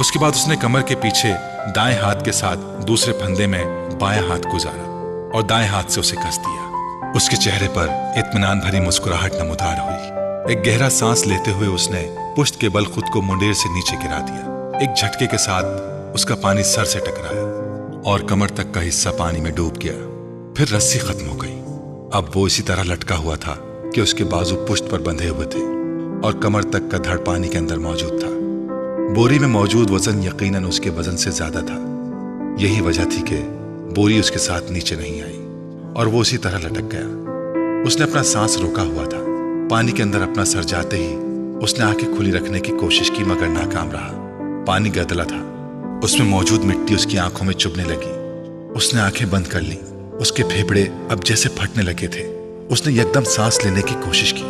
उसके बाद उसने कमर के पीछे दाएं हाथ के साथ दूसरे फंदे में बायां हाथ गुजारा और दाएं हाथ से उसे कस दिया। उसके चेहरे पर इत्मीनान भरी मुस्कुराहट नमूदार हुई। एक गहरा सांस लेते हुए उसने पुश्त के बल खुद को मुंडेर से नीचे गिरा दिया। एक झटके के साथ उसका पानी सर से टकराया और कमर तक का हिस्सा पानी में डूब गया। फिर रस्सी खत्म हो गई। अब वो इसी तरह लटका हुआ था कि उसके बाजू पुश्त पर बंधे हुए थे और कमर तक का धड़ पानी के अंदर मौजूद था। बोरी में मौजूद वजन यकीनन उसके वजन से ज्यादा था। यही वजह थी कि बोरी उसके साथ नीचे नहीं आई और वो उसी तरह लटक गया। उसने अपना सांस रोका हुआ था। पानी के अंदर अपना सर जाते ही उसने आंखें खुली रखने की कोशिश की, मगर नाकाम रहा। पानी गदला था, उसमें मौजूद मिट्टी उसकी आंखों में चुभने लगी। उसने आंखें बंद कर ली। उसके फेफड़े अब जैसे फटने लगे थे। उसने एकदम सांस लेने की कोशिश की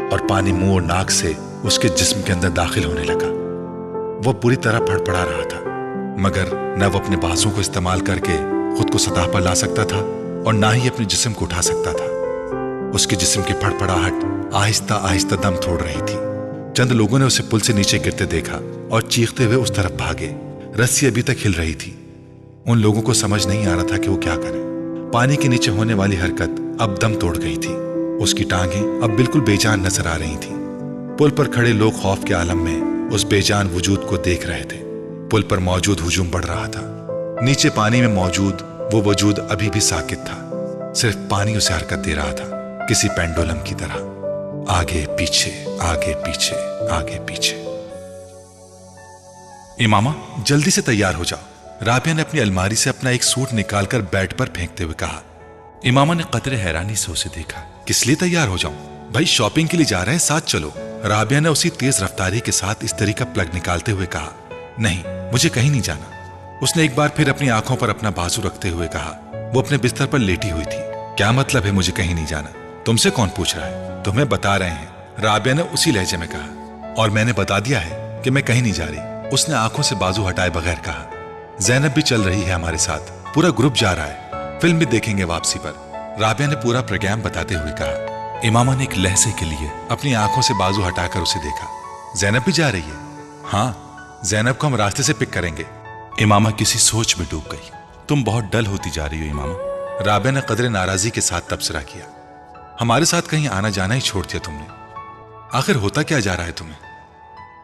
और पानी मुंह और नाक से उसके जिस्म के अंदर दाखिल होने लगा। वो पूरी तरह फड़फड़ा रहा था, मगर न वो अपने बाजुओं को इस्तेमाल करके खुद को सतह पर ला सकता था और ना ही अपने जिस्म को उठा सकता था। उसके जिस्म की फड़फड़ाहट आहिस्ता आहिस्ता दम तोड़ रही थी। चंद लोगों ने उसे पुल से नीचे गिरते देखा और चीखते हुए उस तरफ भागे। रस्सी अभी तक हिल रही थी। उन लोगों को समझ नहीं आ रहा था कि वो क्या करें। पानी के नीचे होने वाली हरकत अब दम तोड़ गई थी। उसकी टांगें अब बिल्कुल बेजान नजर आ रही थीं। पुल पर खड़े लोग खौफ के आलम में उस बेजान वजूद को देख रहे थे। पुल पर मौजूद हुजूम बढ़ रहा था। नीचे पानी में मौजूद वो वजूद अभी भी साकित था। सिर्फ पानी उसे हरकत दे रहा था, किसी पेंडुलम की तरह, आगे पीछे, आगे पीछे, आगे पीछे। इमामा, जल्दी से तैयार हो जाओ। राबिया ने अपनी अलमारी से अपना एक सूट निकालकर बेड पर फेंकते हुए कहा। इमामा ने कतरे हैरानी से उसे देखा। किस लिए तैयार हो जाऊं? भाई शॉपिंग के लिए जा रहे हैं, साथ चलो। राबिया ने उसी तेज रफ्तारी के साथ इस्त्री का प्लग निकालते हुए कहा। नहीं, मुझे कहीं नहीं जाना। उसने एक बार फिर अपनी आंखों पर अपना बाजू रखते हुए कहा। वो अपने बिस्तर पर लेटी हुई थी। क्या मतलब है मुझे कहीं नहीं जाना? तुमसे कौन पूछ रहा है? तुम्हें बता रहे हैं, राबिया ने उसी लहजे में कहा। और मैंने बता दिया है कि मैं कहीं नहीं जा रही, उसने आंखों से बाजू हटाए बगैर कहा। ज़ैनब भी चल रही है हमारे साथ, पूरा ग्रुप जा रहा है, फिल्म भी देखेंगे वापसी पर, राबिया ने पूरा प्रोग्राम बताते हुए कहा। इमामा ने एक लहजे के लिए अपनी आंखों से बाजू हटाकर उसे देखा। ज़ैनब भी जा रही है? हाँ, ज़ैनब को हम रास्ते से पिक करेंगे। इमामा किसी सोच में डूब गई। तुम बहुत डल होती जा रही हो इमामा, राबिया ने कदरे नाराजगी के साथ तबसरा किया। हमारे साथ कहीं आना जाना ही छोड़ दिया तुमने। आखिर होता क्या जा रहा है तुम्हें?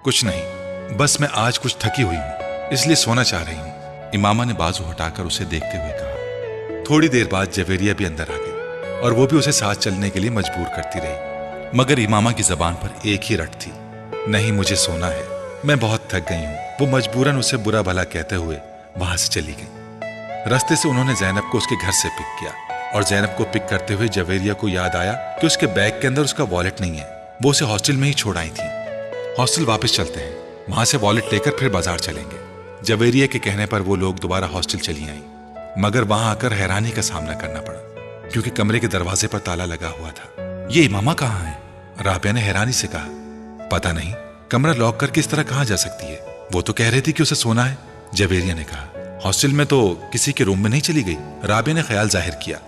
कुछ नहीं, बस मैं आज कुछ थकी हुई हूं, इसलिए सोना चाह रही हूं। इमामा ने बाजू हटाकर उसे देखते हुए कहा। थोड़ी देर बाद जवेरिया भी अंदर आ गई और वो भी उसे साथ चलने के लिए मजबूर करती रही, मगर इमामा की जबान पर एक ही रट थी। नहीं, मुझे सोना है, मैं बहुत थक गई हूँ। वो मजबूरन उसे बुरा भला कहते हुए वहां से चली गई। रास्ते से उन्होंने जैनब को उसके घर से पिक किया और जैनब को पिक करते हुए जवेरिया को याद आया कि उसके बैग के अंदर उसका वॉलेट नहीं है। वो उसे हॉस्टल में ही छोड़ आई थी। हॉस्टल वापस चलते हैं, वहां से वॉलेट लेकर फिर बाजार चलेंगे। जवेरिया के कहने पर वो लोग दोबारा हॉस्टल चली आई, मगर वहां आकर हैरानी का सामना करना पड़ा क्योंकि कमरे के दरवाजे पर ताला लगा हुआ था। ये इमामा कहाँ है? राबिया ने हैरानी से कहा। पता नहीं, कमरा लॉक करके इस तरह कहाँ जा सकती है? वो तो कह रही थी कि उसे सोना है, जवेरिया ने कहा। हॉस्टल में तो किसी के रूम में नहीं चली गई, राबिया ने ख्याल जाहिर किया।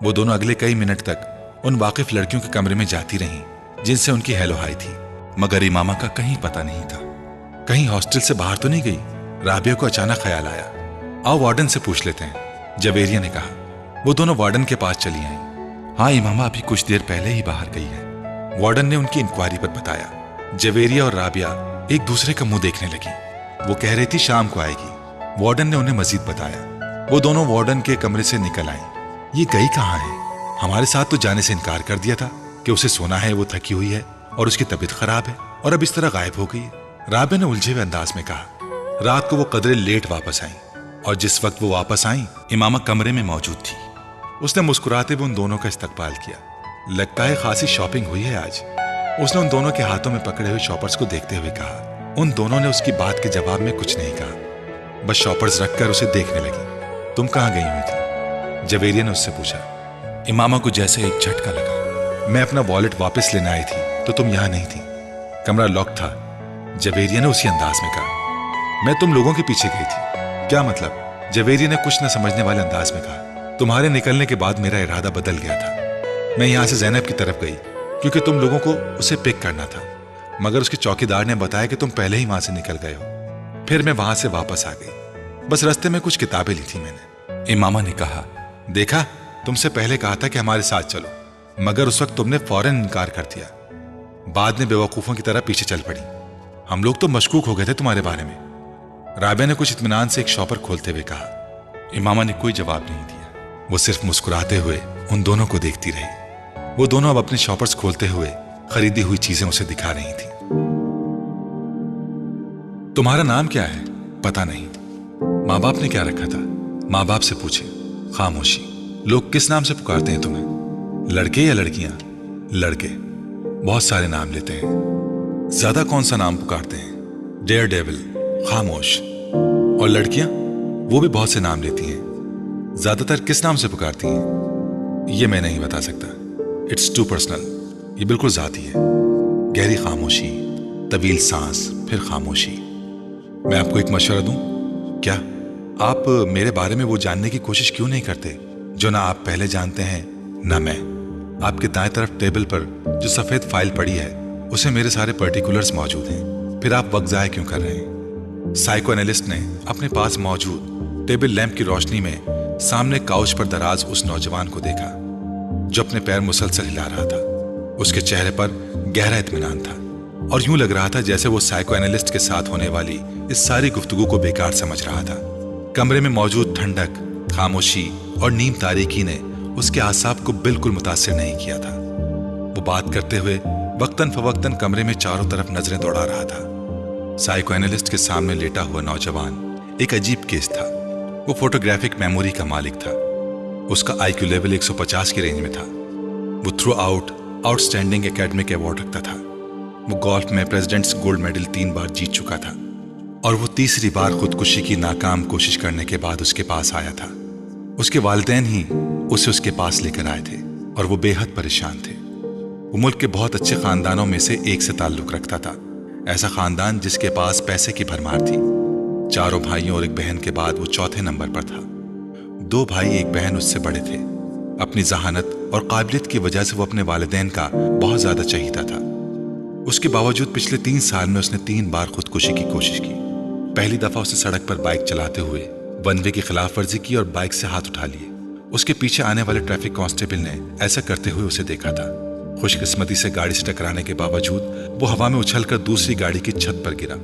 वो दोनों अगले कई मिनट तक उन वाकिफ लड़कियों के कमरे में जाती रहीं जिनसे उनकी हेलो हाय थी, मगर इमामा का कहीं पता नहीं था। कहीं हॉस्टल से बाहर तो नहीं गई? राबिया को अचानक ख्याल आया। आओ वार्डन से पूछ लेते हैं, जवेरिया ने कहा। वो दोनों वार्डन के पास चली आईं। हाँ, इमामा अभी कुछ देर पहले ही बाहर गई है, वार्डन ने उनकी इंक्वायरी पर बताया। जवेरिया और राबिया एक दूसरे का मुंह देखने लगी। वो कह रही थी शाम को आएगी, वार्डन ने उन्हें मजीद बताया। वो दोनों वार्डन के कमरे से निकल आईं। ये गई कहाँ है? हमारे साथ तो जाने से इनकार कर दिया था कि उसे सोना है, वो थकी हुई है और उसकी तबीयत खराब है, और अब इस तरह गायब हो गई है, राबिया ने उलझे हुए अंदाज में कहा। रात को वो कदरे लेट वापस आई और जिस वक्त वो वापस आई इमामा कमरे में मौजूद थी। उसने मुस्कुराते हुए उन दोनों का इस्तकबाल किया। लगता है खासी शॉपिंग हुई है आज, उसने उन दोनों के हाथों में पकड़े हुए शॉपर्स को देखते हुए कहा। उन दोनों ने उसकी बात के जवाब में कुछ नहीं कहा, बस शॉपर्स रखकर उसे देखने लगी। तुम कहाँ गई हुई थी? जवेरिया ने उससे पूछा। इमामा को जैसे एक झटका लगा। मैं अपना वॉलेट वापस लेने आई थी तो तुम यहाँ नहीं थी, कमरा लॉक था, जवेरिया ने उसी अंदाज में कहा। मैं तुम लोगों के पीछे गई थी। क्या मतलब? जवेरिया ने कुछ न समझने वाले अंदाज में कहा। तुम्हारे निकलने के बाद मेरा इरादा बदल गया था। मैं यहाँ से जैनब की तरफ गई क्योंकि तुम लोगों को उसे पिक करना था, मगर उसके चौकीदार ने बताया कि तुम पहले ही वहां से निकल गए हो। फिर मैं वहां से वापस आ गई, बस रास्ते में कुछ किताबें ली थी मैंने। इमामा ने कहा। देखा, तुमसे पहले कहा था कि हमारे साथ चलो, मगर उस वक्त तुमने फौरन इनकार कर दिया। बाद में बेवकूफों की तरह पीछे चल पड़ी। हम लोग तो मशकूक हो गए थे तुम्हारे बारे में। राबिया ने कुछ इत्मीनान से एक शॉपर खोलते हुए कहा। इमामा ने कोई जवाब नहीं दिया, वो सिर्फ मुस्कुराते हुए उन दोनों को देखती रही। वो दोनों अब अपने शॉपर्स खोलते हुए खरीदी हुई चीजें उसे दिखा रही थी। तुम्हारा नाम क्या है? पता नहीं। माँ बाप ने क्या रखा था? माँ बाप से पूछे। खामोशी। लोग किस नाम से पुकारते हैं तुम्हें? लड़के या लड़कियां? लड़के। बहुत सारे नाम लेते हैं। ज्यादा कौन सा नाम पुकारते हैं? डेयर डेविल, खामोश। और लड़कियां? वो भी बहुत से नाम लेती हैं। ज्यादातर किस नाम से पुकारती हैं? ये मैं नहीं बता सकता, इट्स टू पर्सनल, ये बिल्कुल जाती है। गहरी खामोशी, तवील सांस, फिर खामोशी। मैं आपको एक मशवरा दूं? क्या? आप मेरे बारे में वो जानने की कोशिश क्यों नहीं करते जो ना आप पहले जानते हैं ना मैं? आपके दाएं तरफ टेबल पर जो सफेद फाइल पड़ी है उसे मेरे सारे पर्टिकुलर्स मौजूद हैं। फिर आप वक्त ज़ाया क्यों कर रहे हैं? साइको एनालिस्ट ने अपने पास मौजूद टेबल लैंप की रोशनी में सामने काउच पर दराज उस नौजवान को देखा जो अपने पैर मुसलसल हिला रहा था। उसके चेहरे पर गहरा इत्मीनान था और यूं लग रहा था जैसे वो साइको एनालिस्ट के साथ होने वाली इस सारी गुफ्तगू को बेकार समझ रहा था। कमरे में मौजूद ठंडक, खामोशी और नीम तारीकी ने उसके आसाब को बिल्कुल मुतासिर नहीं किया था। वो बात करते हुए वक्तन फवक्तन कमरे में चारों तरफ नजरें दौड़ा रहा था। साइको एनालिस्ट के सामने लेटा हुआ नौजवान एक अजीब केस था। वो फोटोग्राफिक मेमोरी का मालिक था। उसका आईक्यू लेवल 150 की रेंज में था। वो through out outstanding academic award रखता था। वो गोल्फ में प्रेसिडेंट्स गोल्ड मेडल 3 बार जीत चुका था और वो तीसरी बार खुदकुशी की नाकाम कोशिश करने के बाद उसके पास आया था। उसके वालिदैन ही उसे उसके पास लेकर आए थे और वो बेहद परेशान थे। वो मुल्क के बहुत अच्छे खानदानों में से एक से ताल्लुक रखता था, ऐसा खानदान जिसके पास पैसे की भरमार थी। 4 भाइयों और एक बहन के बाद वो चौथे नंबर पर था। 2 भाई एक बहन उससे बड़े थे। अपनी जहानत और काबिलियत की वजह से वो अपने वालिदैन का बहुत ज्यादा चहीता था। उसके बावजूद पिछले 3 साल में उसने 3 बार खुदकुशी की कोशिश की। पहली दफा उसने सड़क पर बाइक चलाते हुए वन वे की खिलाफ वर्जी की और बाइक से हाथ उठा लिए। उसके पीछे आने वाले ट्रैफिक कांस्टेबल ने ऐसा करते हुए उसे देखा था। खुशकिस्मती से गाड़ी से टकराने के बावजूद वो हवा में उछलकर दूसरी गाड़ी की छत पर गिरा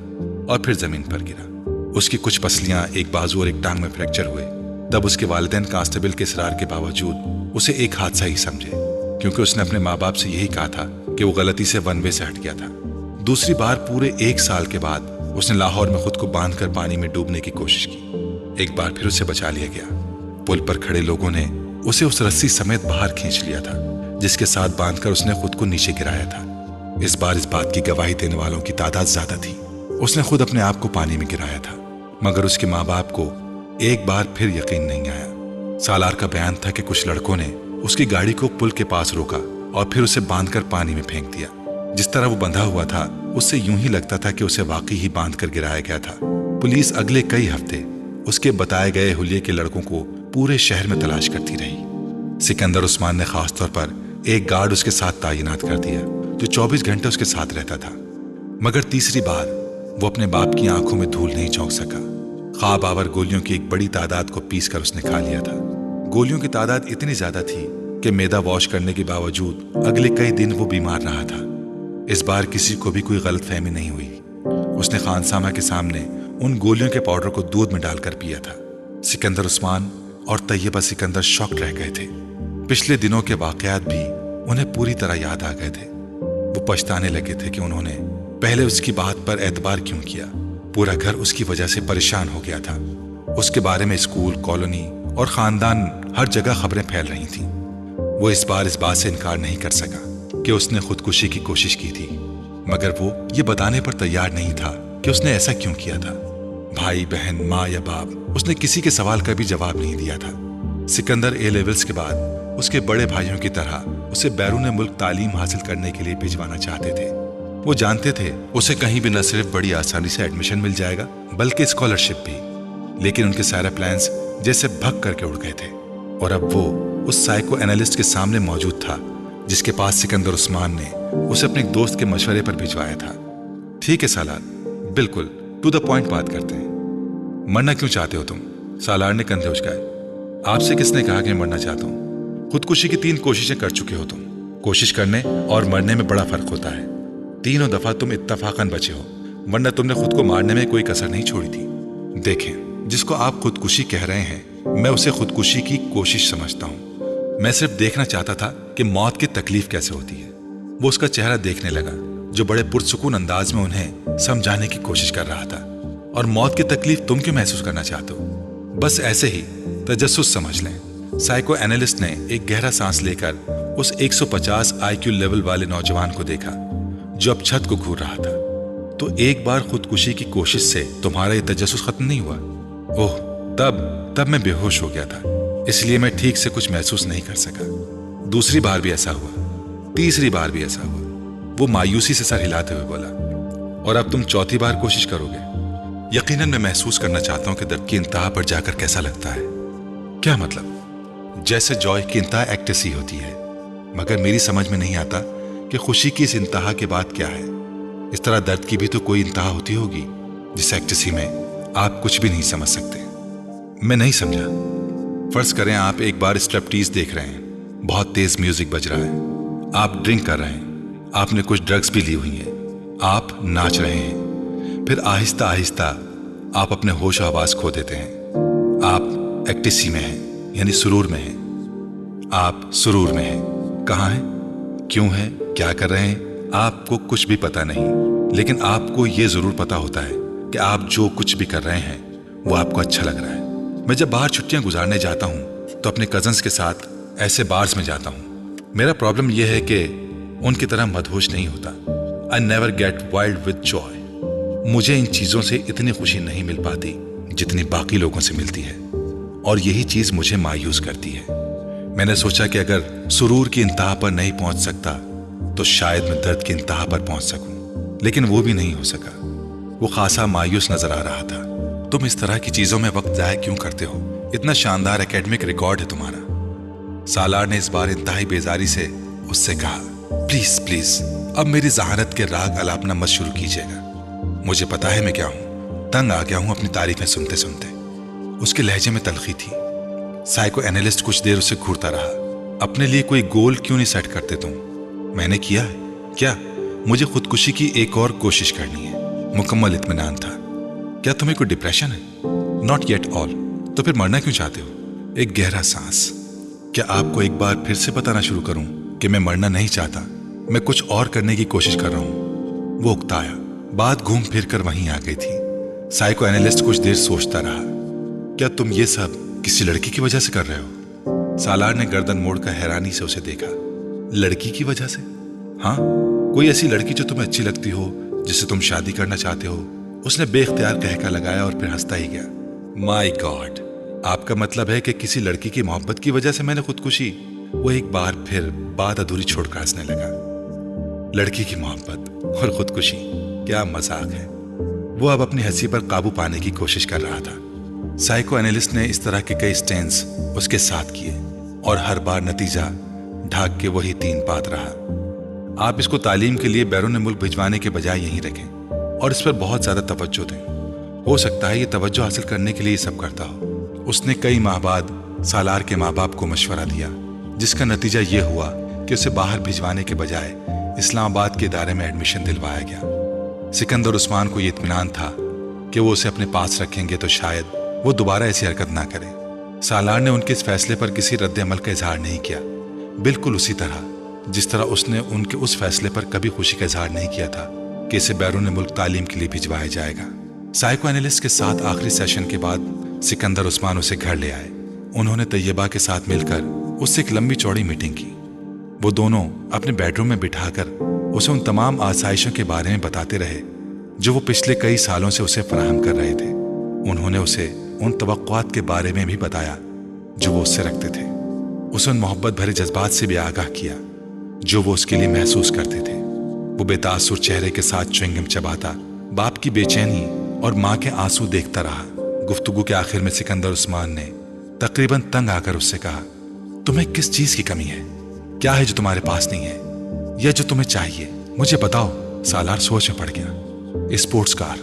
और फिर जमीन पर गिरा। उसकी कुछ पसलियां, एक बाजू और एक टांग में फ्रैक्चर हुए। तब उसके वालिदैन कांस्टेबल के इसरार के बावजूद उसे एक हादसा ही समझे, क्योंकि उसने अपने माँ बाप से यही कहा था कि वो गलती से वन वे से हट गया था। दूसरी बार पूरे 1 साल के बाद उसने लाहौर में खुद को बांधकर पानी में डूबने की कोशिश की। एक बार फिर उसे बचा लिया गया। पुल पर खड़े लोगों ने उसे उस रस्सी समेत बाहर खींच लिया था जिसके साथ बांधकर उसने खुद को नीचे गिराया था। इस बार इस बात की गवाही देने वालों की तादाद ज्यादा थी। उसने खुद अपने आप को पानी में गिराया था, मगर उसके माँ बाप को एक बार फिर यकीन नहीं आया। सालार का बयान था कि कुछ लड़कों ने उसकी गाड़ी को पुल के पास रोका और फिर उसे बांधकर पानी में फेंक दिया। जिस तरह वो बंधा हुआ था उससे यूं ही लगता था कि उसे वाकई ही बांधकर गिराया गया था। पुलिस अगले कई हफ्ते उसके बताए गए हुलिये के लड़कों को पूरे शहर में तलाश करती रही। सिकंदर उस्मान ने खास तौर पर एक गार्ड उसके साथ तैनात कर दिया जो 24 घंटे उसके साथ रहता था। मगर तीसरी बार वो अपने बाप की आंखों में धूल नहीं झोंक सका। ख्वाब आवर गोलियों की एक बड़ी तादाद को पीस कर उसने खा लिया था। गोलियों की तादाद इतनी ज्यादा थी कि मैदा वॉश करने के बावजूद अगले कई दिन वो बीमार रहा था। इस बार किसी को भी कोई गलतफहमी नहीं हुई। उसने खानसामा के सामने उन गोलियों के पाउडर को दूध में डालकर पिया था। सिकंदर उस्मान और तैयबा सिकंदर शॉक्ड रह गए थे। पिछले दिनों के वाकयात भी उन्हें पूरी तरह याद आ गए थे। वो पछताने लगे थे कि उन्होंने पहले उसकी बात पर एतबार क्यों किया। पूरा घर उसकी वजह से परेशान हो गया था। उसके बारे में स्कूल, कॉलोनी और खानदान हर जगह खबरें फैल रही थीं। वो इस बार इस बात से इनकार नहीं कर सका कि उसने खुदकुशी की कोशिश की थी, मगर वो ये बताने पर तैयार नहीं था कि उसने ऐसा क्यों किया था। भाई बहन, माँ या बाप, उसने किसी के सवाल का भी जवाब नहीं दिया था। सिकंदर ए लेवल्स के बाद उसके बड़े भाइयों की तरह उसे बैरून मुल्क तालीम हासिल करने के लिए भिजवाना चाहते थे। वो जानते थे उसे कहीं भी न सिर्फ बड़ी आसानी से एडमिशन मिल जाएगा बल्कि स्कॉलरशिप भी। लेकिन उनके सारे प्लान्स जैसे भग करके उड़ गए थे और अब वो उस साइको एनालिस्ट के सामने मौजूद था जिसके पास सिकंदर उस्मान ने उसे अपने एक दोस्त के मशवरे पर भिजवाया था। ठीक है सालार, बिल्कुल टू द पॉइंट बात करते हैं। मरना क्यों चाहते हो तुम? सालार ने कंधे उचकाए। आपसे किसने कहा कि मरना चाहता हूं? खुदकुशी की 3 कोशिशें कर चुके हो तुम। कोशिश करने और मरने में बड़ा फर्क होता है। तीनों दफा तुम इत्तफाकन बचे हो, वरना तुमने खुद को मारने में कोई कसर नहीं छोड़ी थी। देखें, जिसको आप खुदकुशी कह रहे हैं मैं उसे खुदकुशी की कोशिश समझता हूं। मैं सिर्फ देखना चाहता था कि मौत की तकलीफ कैसे होती है। वो उसका चेहरा देखने लगा जो बड़े पुरसुकून अंदाज में उन्हें समझाने की कोशिश कर रहा था। और मौत की तकलीफ तुम क्यों महसूस करना चाहते हो? बस ऐसे ही तजस्सुस समझ लें। साइको एनालिस्ट ने एक गहरा सांस लेकर उस 150 IQ लेवल वाले नौजवान को देखा जो अब छत को घूर रहा था। तो एक बार खुदकुशी की कोशिश से तुम्हारा ये तजस्सुस खत्म नहीं हुआ? ओह, तब मैं बेहोश हो गया था, इसलिए मैं ठीक से कुछ महसूस नहीं कर सका। दूसरी बार भी ऐसा हुआ, तीसरी बार भी ऐसा हुआ। वो मायूसी से सर हिलाते हुए बोला, और अब तुम चौथी बार कोशिश करोगे? यकीनन मैं महसूस करना चाहता हूं कि दर्द की इंतहा पर जाकर कैसा लगता है। क्या मतलब? जैसे जॉय की इंतहा एक्टेसी होती है, मगर मेरी समझ में नहीं आता कि खुशी की इस इंतहा के बाद क्या है। इस तरह दर्द की भी तो कोई इंतहा होती होगी जिस एक्टेसी में आप कुछ भी नहीं समझ सकते। मैं नहीं समझा। फर्ज करें आप एक बार स्ट्रिपटीज देख रहे हैं, बहुत तेज म्यूजिक बज रहा है, आप ड्रिंक कर रहे हैं, आपने कुछ ड्रग्स भी ली हुई हैं, आप नाच रहे हैं, फिर आहिस्ता आहिस्ता आप अपने होश आवाज खो देते हैं। आप एक्टेसी में हैं, यानी सुरूर में हैं। आप सुरूर में हैं। कहाँ हैं, क्यों हैं, क्या कर रहे हैं, आपको कुछ भी पता नहीं। लेकिन आपको यह जरूर पता होता है कि आप जो कुछ भी कर रहे हैं वो आपको अच्छा लग रहा है। मैं जब बाहर छुट्टियां गुजारने जाता हूं तो अपने कजन्स के साथ ऐसे बार्स में जाता हूं। मेरा प्रॉब्लम यह है कि उनकी तरह मदहोश नहीं होता। I never get wild with Joy. मुझे इन चीजों से इतनी खुशी नहीं मिल पाती जितनी बाकी लोगों से मिलती है, और यही चीज मुझे मायूस करती है। मैंने सोचा कि अगर सुरूर की इंतहा पर नहीं पहुंच सकता तो शायद मैं दर्द की इंतहा पर पहुंच सकूं, लेकिन वो भी नहीं हो सका। वो खासा मायूस नजर आ रहा था। तुम इस तरह की चीजों में वक्त जाया क्यों करते हो? इतना शानदार एकेडमिक रिकॉर्ड है तुम्हारा। सालार ने इस बार इंतहाई बेजारी से उससे कहा, प्लीज प्लीज अब मेरी जहानत के राग अलापना मत शुरू कीजिएगा। मुझे पता है मैं क्या हूं, तंग आ गया हूं अपनी तारीफें सुनते सुनते। उसके लहजे में तलखी थी। साइको एनालिस्ट कुछ देर उसे घूरता रहा। अपने लिए कोई गोल क्यों नहीं सेट करते तुम? मैंने किया है क्या? मुझे खुदकुशी की एक और कोशिश करनी है। मुकम्मल इत्मीनान था। क्या तुम्हें कोई डिप्रेशन है? Not yet all. तो फिर मरना क्यों चाहते हो? एक गहरा सांस। क्या आपको एक बार फिर से बताना शुरू करूं कि मैं मरना नहीं चाहता, मैं कुछ और करने की कोशिश कर रहा हूं? वो उकताया। बात घूम फिर कर वहीं आ गई थी। साइको एनालिस्ट कुछ देर सोचता रहा। क्या तुम ये सब किसी लड़की की वजह से कर रहे हो? सालार ने गर्दन मोड़कर हैरानी से उसे देखा। लड़की की वजह से? हाँ, कोई ऐसी लड़की जो तुम्हें अच्छी लगती हो, जिससे तुम शादी करना चाहते हो। उसने बेख्तियार कहका लगाया और फिर हंसता ही गया। माय गॉड, आपका मतलब है कि किसी लड़की की मोहब्बत की वजह से मैंने खुदकुशी? वो एक बार फिर बात अधूरी छोड़कर हंसने लगा। लड़की की मोहब्बत और खुदकुशी, क्या मजाक है। वो अब अपनी हंसी पर काबू पाने की कोशिश कर रहा था। साइको एनालिस्ट ने इस तरह के कई स्टेंस उसके साथ किए और हर बार नतीजा ढाक के वही 3 बात रहा। आप इसको तालीम के लिए बैरून मुल्क भिजवाने के बजाय यहीं रखें और इस पर बहुत ज्यादा तवज्जो दें। हो सकता है ये तवज्जो हासिल करने के लिए ये सब करता हो। उसने कई माह बाद सालार के माँ बाप को मशवरा दिया, जिसका नतीजा ये हुआ कि उसे बाहर भिजवाने के बजाय इस्लामाबाद के इदारे में एडमिशन दिलवाया गया। सिकंदर उस्मान को ये इत्मीनान था कि वो उसे अपने पास रखेंगे तो शायद वो दोबारा ऐसी हरकत ना करे। सालार ने उनके इस फैसले पर किसी रद्द अमल का इजहार नहीं किया, बिल्कुल उसी तरह जिस तरह उसने उनके उस फैसले पर कभी खुशी का इजहार नहीं किया था कि इसे बैरून मुल्क तालीम के लिए भिजवाया जाएगा। साइको एनालिस्ट के साथ आखिरी सेशन के बाद सिकंदर उस्मान उसे घर ले आए। उन्होंने तैयबा के साथ मिलकर उससे एक लंबी चौड़ी मीटिंग की। वो दोनों अपने बेडरूम में बिठाकर उसे उन तमाम आसाइशों के बारे में बताते रहे जो वो पिछले कई सालों से उसे फराहम कर रहे थे। उन्होंने उसे उन तवक्कुआत के बारे में भी बताया जो वो उससे रखते थे। उसे उन मोहब्बत भरे जज्बात से भी आगाह किया जो वो उसके लिए महसूस करते थे। वो बेतासुर चेहरे के साथ च्युइंगम चबाता बाप की बेचैनी और माँ के आंसू देखता रहा। गुफ्तगू के आखिर में सिकंदर उस्मान ने तकरीबन तंग आकर उससे कहा, तुम्हें किस चीज की कमी है? क्या है जो तुम्हारे पास नहीं है या जो तुम्हें चाहिए? मुझे बताओ। सालार सोच में पड़ गया। Sports car.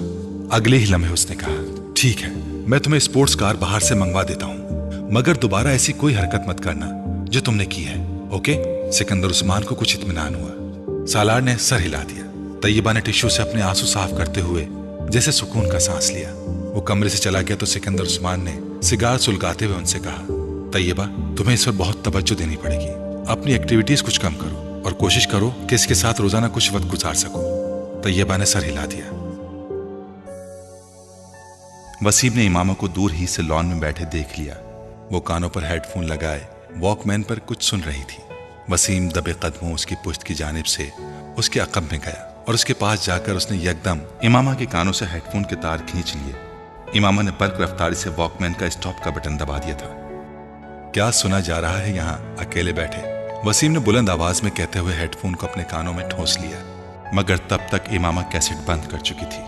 अगले ही लम्हे उसने कहा, ठीक है, मैं तुम्हें स्पोर्ट्स कार बाहर से मंगवा देता हूं, मगर दोबारा ऐसी कोई हरकत मत करना जो तुमने की है, ओके? सिकंदर उस्मान को कुछ इत्मीनान हुआ। सालार ने सर हिला दिया। तैयबा ने टिश्यू से अपने आंसू साफ करते हुए जैसे सुकून का सांस लिया। वो कमरे से चला गया तो सिकंदर उस्मान ने सिगार सुलगाते हुए उनसे कहा, तैयबा, तुम्हें इस पर बहुत तवज्जो देनी पड़ेगी। अपनी एक्टिविटीज कुछ कम करो और कोशिश करो कि इसके साथ रोजाना कुछ वक्त गुजार सको। तैयबा ने सर हिला दिया। वसीम ने इमामा को दूर ही से लॉन में बैठे देख लिया। वो कानों पर हेडफोन लगाए वॉकमैन पर कुछ सुन रही थी। वसीम दबे कदमों उसकी पुश्त की जानिब से उसके अक़ब में गया और उसके पास जाकर उसने यकदम इमामा के कानों से हेडफोन के तार खींच लिए। इमामा ने बर्क रफ्तारी से वॉकमैन का स्टॉप का बटन दबा दिया था। क्या सुना जा रहा है यहाँ अकेले बैठे? वसीम ने बुलंद आवाज में कहते हुए हेडफोन को अपने कानों में ठोंस लिया, मगर तब तक इमामा कैसेट बंद कर चुकी थी।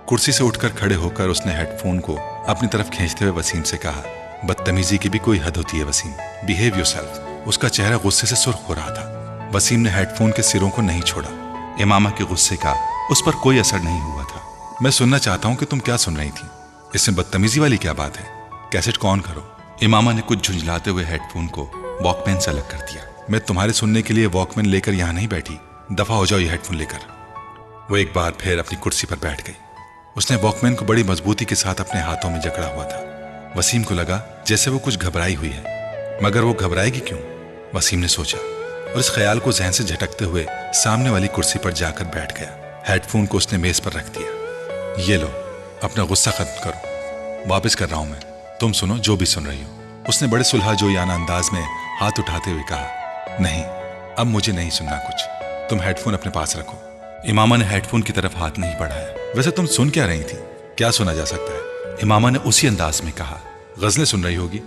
कुर्सी से उठकर खड़े होकर उसने हेडफोन को अपनी तरफ खींचते हुए वसीम से कहा, बदतमीजी की भी कोई हद होती है वसीम, बिहेव योरसेल्फ। उसका चेहरा गुस्से से सुर्ख हो रहा था। वसीम ने हेडफोन के सिरों को नहीं छोड़ा। इमामा के गुस्से का उस पर कोई असर नहीं हुआ था। मैं सुनना चाहता हूं कि तुम क्या सुन रही थी। इसमें बदतमीजी वाली क्या बात है? कैसेट कौन करो। इमामा ने कुछ झुंझलाते हुए हेडफोन को वॉकमैन से अलग कर दिया। मैं तुम्हारे सुनने के लिए वॉकमैन लेकर यहाँ नहीं बैठी, दफा हो जाओ ये हेडफोन लेकर। वो एक बार फिर अपनी कुर्सी पर बैठ गई। उसने वॉकमैन को बड़ी मजबूती के साथ अपने हाथों में जकड़ा हुआ था। वसीम को लगा जैसे वो कुछ घबराई हुई है, मगर वो घबराएगी क्यों? वसीम ने सोचा और इस ख्याल को जहन से झटकते हुए सामने वाली कुर्सी पर जाकर बैठ गया। हेडफोन को उसने मेज पर रख दिया। ये लो, अपना गुस्सा खत्म करो, वापस कर रहा हूं मैं, तुम सुनो जो भी सुन रही हो। उसने बड़े सुलह जोयाना अंदाज में हाथ उठाते हुए कहा, नहीं, अब मुझे नहीं सुनना कुछ, तुम हेडफोन अपने पास रखो। इमामा ने हेडफोन की तरफ हाथ नहीं बढ़ाया। वैसे तुम सुन क्या रही थी? क्या सुना जा सकता है? इमामा ने उसी अंदाज में कहा, गजलें सुन रही होगी।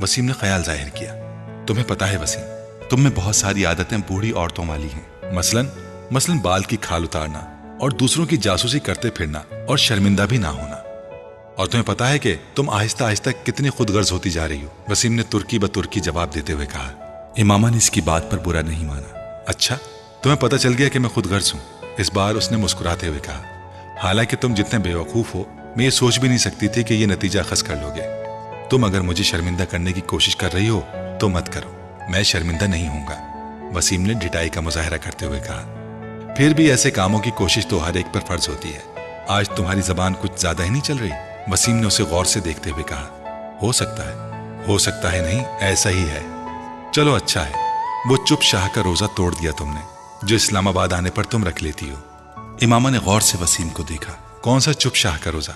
वसीम ने ख्याल जाहिर किया। तुम्हें पता है वसीम, तुम में बहुत सारी आदतें बूढ़ी औरतों वाली हैं। मसलन बाल की खाल उतारना और दूसरों की जासूसी करते फिरना और शर्मिंदा भी ना होना। और तुम्हें पता है कि तुम आहिस्ता आहिस्ता कितनी खुदगर्ज होती जा रही हो। वसीम ने तुर्की ब तुर्की जवाब देते हुए कहा। इमामा ने इसकी बात पर बुरा नहीं माना। अच्छा, तुम्हें पता चल गया कि मैं खुदगर्ज हूँ? इस बार उसने मुस्कुराते हुए कहा। हालांकि तुम जितने बेवकूफ हो, मैं ये सोच भी नहीं सकती थी कि ये नतीजा अखज़ कर लोगे। तुम अगर मुझे शर्मिंदा करने की कोशिश कर रही हो तो मत करो, मैं शर्मिंदा नहीं होऊंगा। वसीम ने ढिठाई का मुजाहरा करते हुए कहा। फिर भी ऐसे कामों की कोशिश तो हर एक पर फर्ज होती है। आज तुम्हारी जबान कुछ ज्यादा ही नहीं चल रही? वसीम ने उसे गौर से देखते हुए कहा। हो सकता है नहीं, ऐसा ही है। चलो अच्छा है, वो चुप शाह का रोजा तोड़ दिया तुमने, जो इस्लामाबाद आने पर तुम रख लेती हो। इमामा ने गौर से वसीम को देखा। कौन सा चुप शाह का रोजा?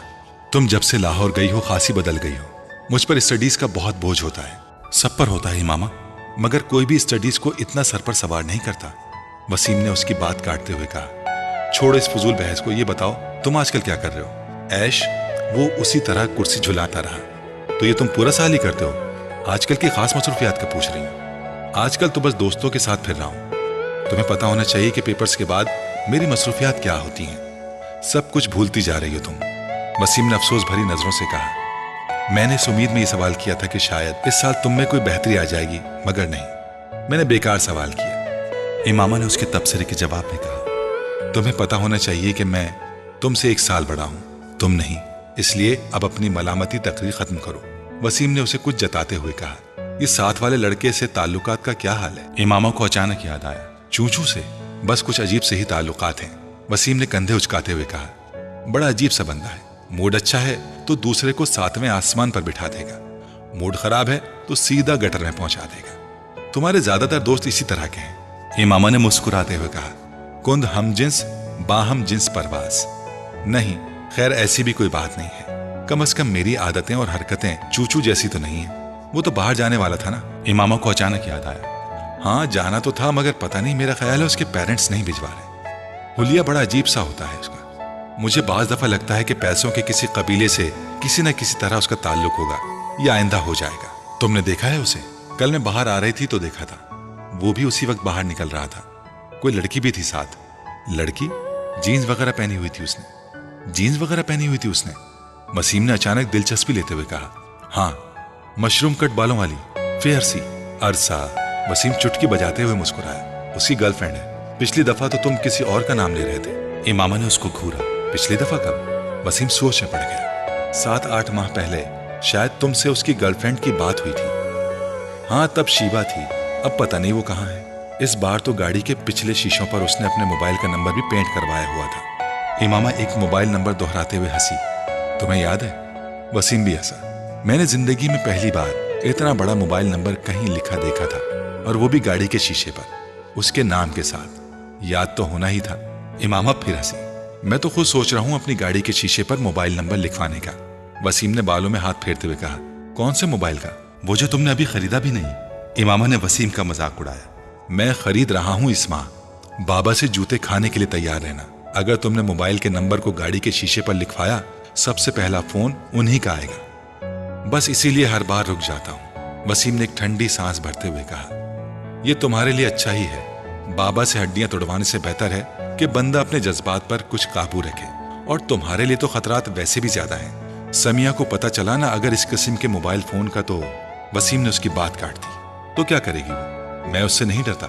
तुम जब से लाहौर गई हो खासी बदल गई हो। मुझ पर स्टडीज का बहुत बोझ होता है। सब पर होता है इमामा, मगर कोई भी स्टडीज को इतना सर पर सवार नहीं करता। वसीम ने उसकी बात काटते हुए कहा, छोड़ो इस फजूल बहस को, ये बताओ तुम आजकल क्या कर रहे हो? ऐश? वो उसी तरह कुर्सी झुलाता रहा। तो ये तुम पूरा साल ही करते हो? आजकल की खास मसरूफियात का पूछ रही हूँ। आजकल तो बस दोस्तों के साथ फिर रहा हूँ। तुम्हें पता होना चाहिए कि पेपर्स के बाद मेरी मसरूफियात क्या होती हैं। सब कुछ भूलती जा रही हो तुम। वसीम ने अफसोस भरी नजरों से कहा, मैंने इस उम्मीद में ये सवाल किया था कि शायद इस साल तुम में कोई बेहतरी आ जाएगी, मगर नहीं, मैंने बेकार सवाल किया। इमामा ने उसके तबसरे के जवाब में कहा, तुम्हें पता होना चाहिए कि मैं तुमसे 1 साल बड़ा हूं, तुम नहीं। इसलिए अब अपनी मलामती तकरीर खत्म करो। वसीम ने उसे कुछ जताते हुए कहा, ये साथ वाले लड़के से ताल्लुकात का क्या हाल है? इमामा को अचानक याद आया, चूचू से? बस कुछ अजीब से ही ताल्लुकात हैं। वसीम ने कंधे उचकाते हुए कहा, बड़ा अजीब सा बंदा है। मूड अच्छा है तो दूसरे को 7वें आसमान पर बिठा देगा, मूड खराब है तो सीधा गटर में पहुंचा देगा। तुम्हारे ज्यादातर दोस्त इसी तरह के हैं। इमामा ने मुस्कुराते हुए कहा, कुंद हम जिन्स बाहम जिन्स परवास। नहीं, खैर ऐसी भी कोई बात नहीं है। कम से कम मेरी आदतें और हरकतें चूचू जैसी तो नहीं है। वो तो बाहर जाने वाला था ना। इमामा को अचानक याद आया, हाँ जाना तो था, मगर पता नहीं, मेरा ख्याल है उसके पेरेंट्स नहीं भिजवा रहे। हुलिया बड़ा अजीब सा होता है उसका। मुझे बाज दफा लगता है कि पैसों के किसी कबीले से किसी न किसी तरह उसका ताल्लुक होगा, या आइंदा हो जाएगा। तुमने देखा है उसे? कल मैं बाहर आ रही थी तो देखा था। वो भी उसी वक्त बाहर निकल रहा था। कोई लड़की भी थी साथ। लड़की? जीन्स वगैरह पहनी हुई थी उसने। जीन्स वगैरह पहनी हुई थी उसने? वसीम ने अचानक दिलचस्पी लेते हुए कहा, हाँ, मशरूम कट बालों वाली, फेयर सी। अरसा? वसीम चुटकी बजाते हुए मुस्कुराया, उसकी गर्लफ्रेंड है। पिछली दफा तो तुम किसी और का नाम ले रहे थे। इमामा ने उसको घूरा, पिछली दफा कब? वसीम सोच में पड़ गया। 7-8 माह पहले शायद तुमसे उसकी गर्लफ्रेंड की बात हुई थी। हाँ, तब शीबा थी, अब पता नहीं वो कहाँ है। इस बार तो गाड़ी के पिछले शीशों पर उसने अपने मोबाइल का नंबर भी पेंट करवाया हुआ था। इमामा एक मोबाइल नंबर दोहराते हुए हंसी। तुम्हें याद है? वसीम भी हंसा। मैंने जिंदगी में पहली बार इतना बड़ा मोबाइल नंबर कहीं लिखा देखा था, और वो भी गाड़ी के शीशे पर, उसके नाम के साथ। याद तो होना ही था। इमामा फिर हंसी। मैं तो खुद सोच रहा हूं अपनी गाड़ी के शीशे पर मोबाइल नंबर लिखवाने का। वसीम ने बालों में हाथ फेरते हुए कहा, कौन से मोबाइल का? वो जो तुमने अभी खरीदा भी नहीं। इमामा ने वसीम का मजाक उड़ाया। मैं खरीद रहा हूं इस माह। बाबा से जूते खाने के लिए तैयार रहना। अगर तुमने मोबाइल के नंबर को गाड़ी के शीशे पर लिखवाया, सबसे पहला फोन उन्हीं का आएगा। बस इसीलिए हर बार रुक जाता हूं। वसीम ने एक ठंडी सांस भरते हुए कहा, यह तुम्हारे लिए अच्छा ही है। बाबा से हड्डियां तोड़वाने से बेहतर है कि बंदा अपने जज्बात पर कुछ काबू रखे। और तुम्हारे लिए तो खतरात वैसे भी ज्यादा हैं। समिया को पता चला ना अगर इस किस्म के मोबाइल फोन का, तो वसीम ने उसकी बात काट दी। तो क्या करेगी वो? मैं उससे नहीं डरता।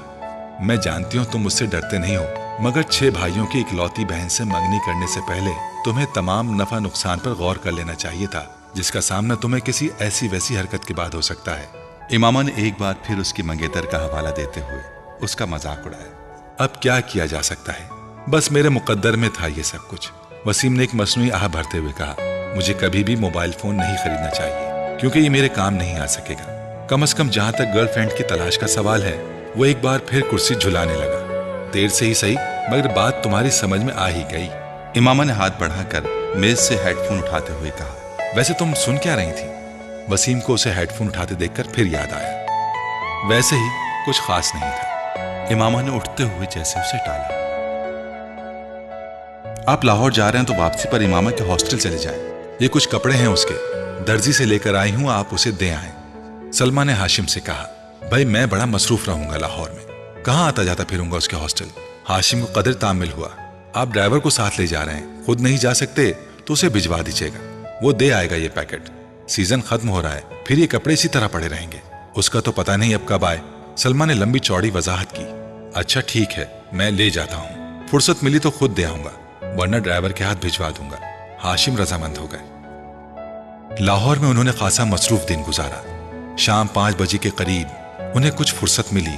मैं जानती हूं तुम मुझसे डरते नहीं हो, मगर 6 भाइयों की इकलौती बहन से मंगनी करने से पहले तुम्हें तमाम नफा नुकसान पर गौर कर लेना चाहिए था, जिसका सामना तुम्हें किसी ऐसी वैसी हरकत के बाद हो सकता है। इमामा ने एक बार फिर उसकी मंगेतर का हवाला देते हुए उसका मजाक उड़ाया। अब क्या किया जा सकता है, बस मेरे मुकद्दर में था ये सब कुछ। वसीम ने एक मसनूई आह भरते हुए कहा, मुझे कभी भी मोबाइल फोन नहीं खरीदना चाहिए, क्योंकि ये मेरे काम नहीं आ सकेगा। कम से कम जहां तक गर्लफ्रेंड की तलाश का सवाल है, वो एक बार फिर कुर्सी झुलाने लगा। देर से ही सही, मगर बात तुम्हारी समझ में आ ही गई। इमामा ने हाथ बढ़ाकर मेज से हेडफोन उठाते हुए कहा, वैसे तुम सुन क्या रही थी? वसीम को उसे हेडफोन उठाते देखकर फिर याद आया। वैसे ही कुछ खास नहीं था। इमामा ने उठते हुए जैसे उसे टाला। आप लाहौर जा रहे हैं तो वापसी पर इमामा के हॉस्टल चले जाएं। ये कुछ कपड़े हैं उसके, दर्जी से लेकर आई हूं, आप उसे दे आए। सलमा ने हाशिम से कहा, भाई मैं बड़ा मसरूफ रहूंगा लाहौर में, कहाँ आता जाता फिरूंगा उसके हॉस्टल। हाशिम को कदर तामिल हुआ। आप ड्राइवर को साथ ले जा रहे हैं, खुद नहीं जा सकते तो उसे भिजवा दीजिएगा, वो दे आएगा ये पैकेट। सीजन खत्म हो रहा है, फिर ये कपड़े इसी तरह पड़े रहेंगे। उसका तो पता नहीं अब कब आए। सलमा ने लंबी चौड़ी वजाहत की। अच्छा ठीक है, मैं ले जाता हूँ, फुर्सत मिली तो खुद दे आऊंगा, वरना ड्राइवर के हाथ भिजवा दूंगा। हाशिम रजामंद हो गए। लाहौर में उन्होंने खासा मसरूफ दिन गुजारा। शाम 5 बजे के करीब उन्हें कुछ फुर्सत मिली